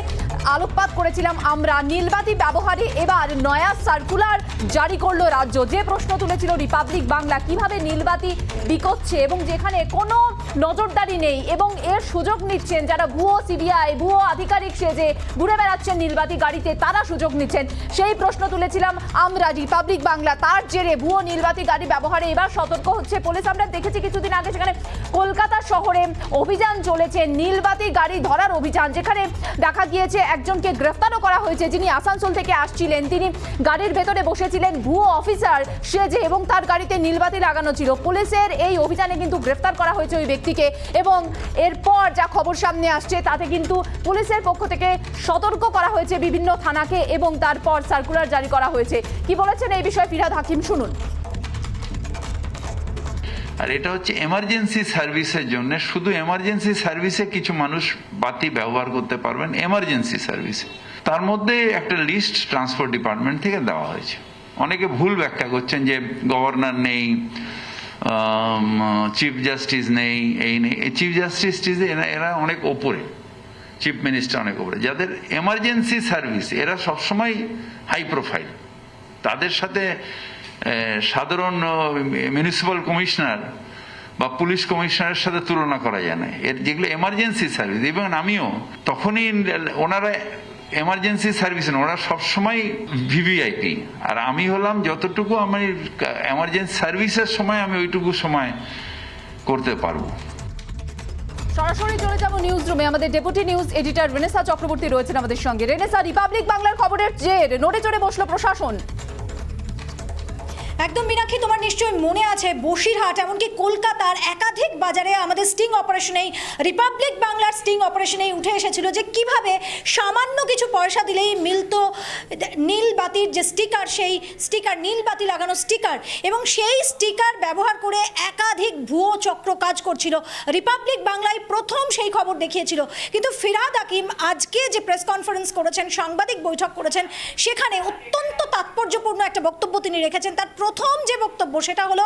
আলোকপাত করেছিলাম আমরা। নীলবাতি ব্যবহারে এবার নয়া সার্কুলার জারি করলো রাজ্য। যে প্রশ্ন তুলেছিল রিপাবলিক বাংলা, কিভাবে নীলবাতি বিকোচ্ছে এবং যেখানে কোনো নজরদারি নেই এবং এর সুযোগ নিচ্ছেন যারা ভুয়ো সিবিআই, ভুয়ো আধিকারিক সেজে ঘুরে বেড়াচ্ছেন নীলবাতি গাড়িতে, তারা সুযোগ নিচ্ছেন, সেই প্রশ্ন তুলেছিলাম আমরা। রিপাবলিক বাংলা তার জেরে ভুয়ো নীলবাতি গাড়ি ব্যবহারে এবার সতর্ক হচ্ছে পুলিশ। আমরা দেখেছি কিছুদিন আগে সেখানে কলকাতা শহরে অভিযান চলেছে, নীলবাতি গাড়ি ধরার অভিযান, যেখানে দেখা গিয়েছে একজনকে গ্রেফতারও করা হয়েছে, যিনি আসানসোল থেকে আসছিলেন। তিনি গাড়ির ভেতরে বসেছিলেন ভুয়ো অফিসার সেজে এবং তার গাড়িতে নীলবাতি লাগানো ছিল। পুলিশের এই অভিযানে কিন্তু গ্রেফতার করা হয়েছে ওই ব্যক্তিকে এবং এরপর যা খবর সামনে আসছে তাতে কিন্তু পুলিশের পক্ষ থেকে সতর্ক করা হয়েছে বিভিন্ন থানাকে এবং তারপর সার্কুলার জারি করা হয়েছে। কি বলেছেন এই বিষয়ে ফিরহাদ হাকিম, শুনুন। আর এটা হচ্ছে এমার্জেন্সি সার্ভিসের জন্য, শুধু এমার্জেন্সি সার্ভিসে কিছু মানুষ বাতি ব্যবহার করতে পারবেন, এমার্জেন্সি সার্ভিসে। তার মধ্যে একটা লিস্ট ট্রান্সপোর্ট ডিপার্টমেন্ট থেকে দেওয়া হয়েছে। অনেকে ভুল ব্যাখ্যা করছেন যে গভর্নর নেই, চিফ জাস্টিস নেই, এই নেই। চিফ জাস্টিস এরা অনেক ওপরে, চিফ মিনিস্টার অনেক ওপরে। যাদের এমার্জেন্সি সার্ভিস এরা সবসময় হাই প্রোফাইল, তাদের সাথে সাধারণ মিউনিসিপ্যাল কমিশনার বা পুলিশ কমিশনারের সাথে তুলনা করা যায় না। এর যেগুলো এমার্জেন্সি সার্ভিস, এবং আমিও তখনই ওনারা এমার্জেন্সি সার্ভিস, ওরা সবসময় ভিভিআইপি, আর আমি হলাম যতটুকু আমি এমার্জেন্সি সার্ভিসের সময় আমি ওইটুকু সময় করতে পারবো। সরাসরি চলে যাব নিউজ রুমে। আমাদের deputy news editor Renaissance Chakraborty রয়েছেন আমাদের সঙ্গে। রেনেসা, রিপাবলিক বাংলার খবরের জের নড়ে চড়ে বসলো প্রশাসন। একদম মীনাক্ষী, তোমার নিশ্চয়ই মনে আছে বসিরহাট এমনকি কলকাতার একাধিক বাজারে আমাদের স্টিং অপারেশনেই, রিপাবলিক বাংলার স্টিং অপারেশনেই উঠে এসেছিল যে কিভাবে সামান্য কিছু পয়সা দিলেই মিলতো নীল বাতির যে স্টিকার, সেই স্টিকার, নীল বাতি লাগানো স্টিকার, এবং সেই স্টিকার ব্যবহার করে একাধিক ভুয়ো চক্র কাজ করছিল। রিপাবলিক বাংলায় প্রথম সেই খবর দেখিয়েছিল, কিন্তু ফিরহাদ হাকিম আজকে যে প্রেস কনফারেন্স করেছেন, সাংবাদিক বৈঠক করেছেন, সেখানে অত্যন্ত তাৎপর্যপূর্ণ একটা বক্তব্য তিনি রেখেছেন। তার প্রথম যে বক্তব্য সেটা হলো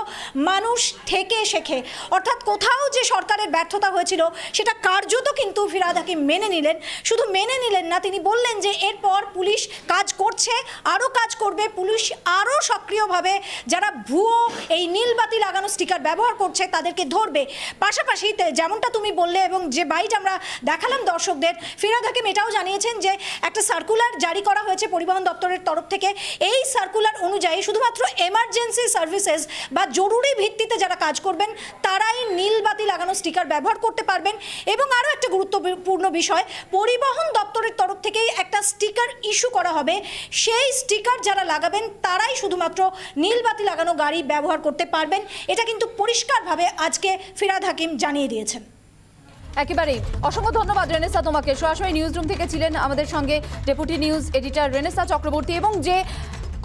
মানুষ থেকে শেখে, অর্থাৎ কোথাও যে সরকারের ব্যর্থতা হয়েছিল সেটা কার্যত কিন্তু ফিরহাদ হাকিম মেনে নিলেন। শুধু মেনে নিলেন না, তিনি বললেন যে এরপর পুলিশ কাজ করছে, আরও কাজ করবে, পুলিশ আরও সক্রিয়ভাবে যারা ভুয়ো এই নীলবাতি লাগানো স্টিকার ব্যবহার করছে তাদেরকে ধরবে। পাশাপাশি যেমনটা তুমি বললে এবং যে বাইট আমরা দেখালাম দর্শকদের, ফিরহাদ হাকিম এটাও জানিয়েছেন যে একটা সার্কুলার জারি করা হয়েছে পরিবহন দপ্তরের তরফ থেকে। এই সার্কুলার অনুযায়ী শুধুমাত্র এমার্জেন্সি সার্ভিসেস বা জরুরি ভিত্তিতে যারা কাজ করবেন তারাই নীলবাতি লাগানো স্টিকার ব্যবহার করতে পারবেন। এবং আরও একটা গুরুত্বপূর্ণ বিষয়, পরিবহন দপ্তরের তরফ থেকেই একটা স্টিকার ইস্যু করা হবে, সেই স্টিকার যারা লাগাবেন তারাই শুধুমাত্র নীলবাতি লাগানো গাড়ি ব্যবহার করতে পারবেন। এটা কিন্তু পরিষ্কারভাবে আজকে ফিরহাদ হাকিম জানিয়ে দিয়েছেন। একেবারেই অসংখ্য ধন্যবাদ রেনেসা তোমাকে। সরাসরি নিউজ রুম থেকে ছিলেন আমাদের সঙ্গে deputy news editor Renaissance Chakraborty. এবং যে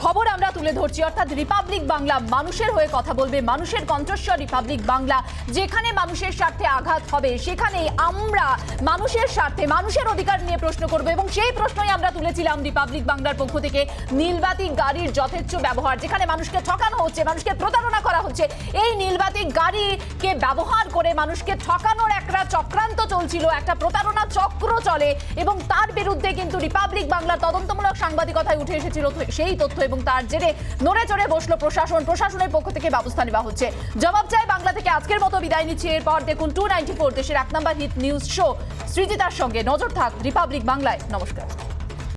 খবর আমরা তুলে ধরছি, অর্থাৎ রিপাবলিক বাংলা মানুষের হয়ে কথা বলবে, মানুষের কণ্ঠস্বর রিপাবলিক বাংলা। যেখানে মানুষের স্বার্থে আঘাত হবে সেখানে আমরা মানুষের স্বার্থে মানুষের অধিকার নিয়ে প্রশ্ন করব। এবং সেই প্রশ্নই আমরা তুলেছিলাম রিপাবলিক বাংলার পক্ষ থেকে। নীলবাতি গাড়ির যথেচ্ছ ব্যবহার, যেখানে মানুষকে ঠকানো হচ্ছে, মানুষকে প্রতারণা করা হচ্ছে, এই নীলবাতি গাড়িকে ব্যবহার করে মানুষকে ঠকানোর একটা চক্রান্ত চলছিল, একটা প্রতারণা চক্র চলে। এবং তার বিরুদ্ধে কিন্তু রিপাবলিক বাংলার তদন্তমূলক সাংবাদিকতায় উঠে এসেছিল সেই তথ্য। এবং তার জেরে নড়ে চড়ে বসলো প্রশাসন, প্রশাসনের পক্ষ থেকে ব্যবস্থা নেওয়া হচ্ছে। জবাব চাই বাংলা থেকে আজকের মতো বিদায় নিচ্ছে। এরপর দেখুন 294 দেশের 1 নম্বর হিট নিউজ শো সৃজিতার সঙ্গে। নজর থাক রিপাবলিক বাংলায়। নমস্কার।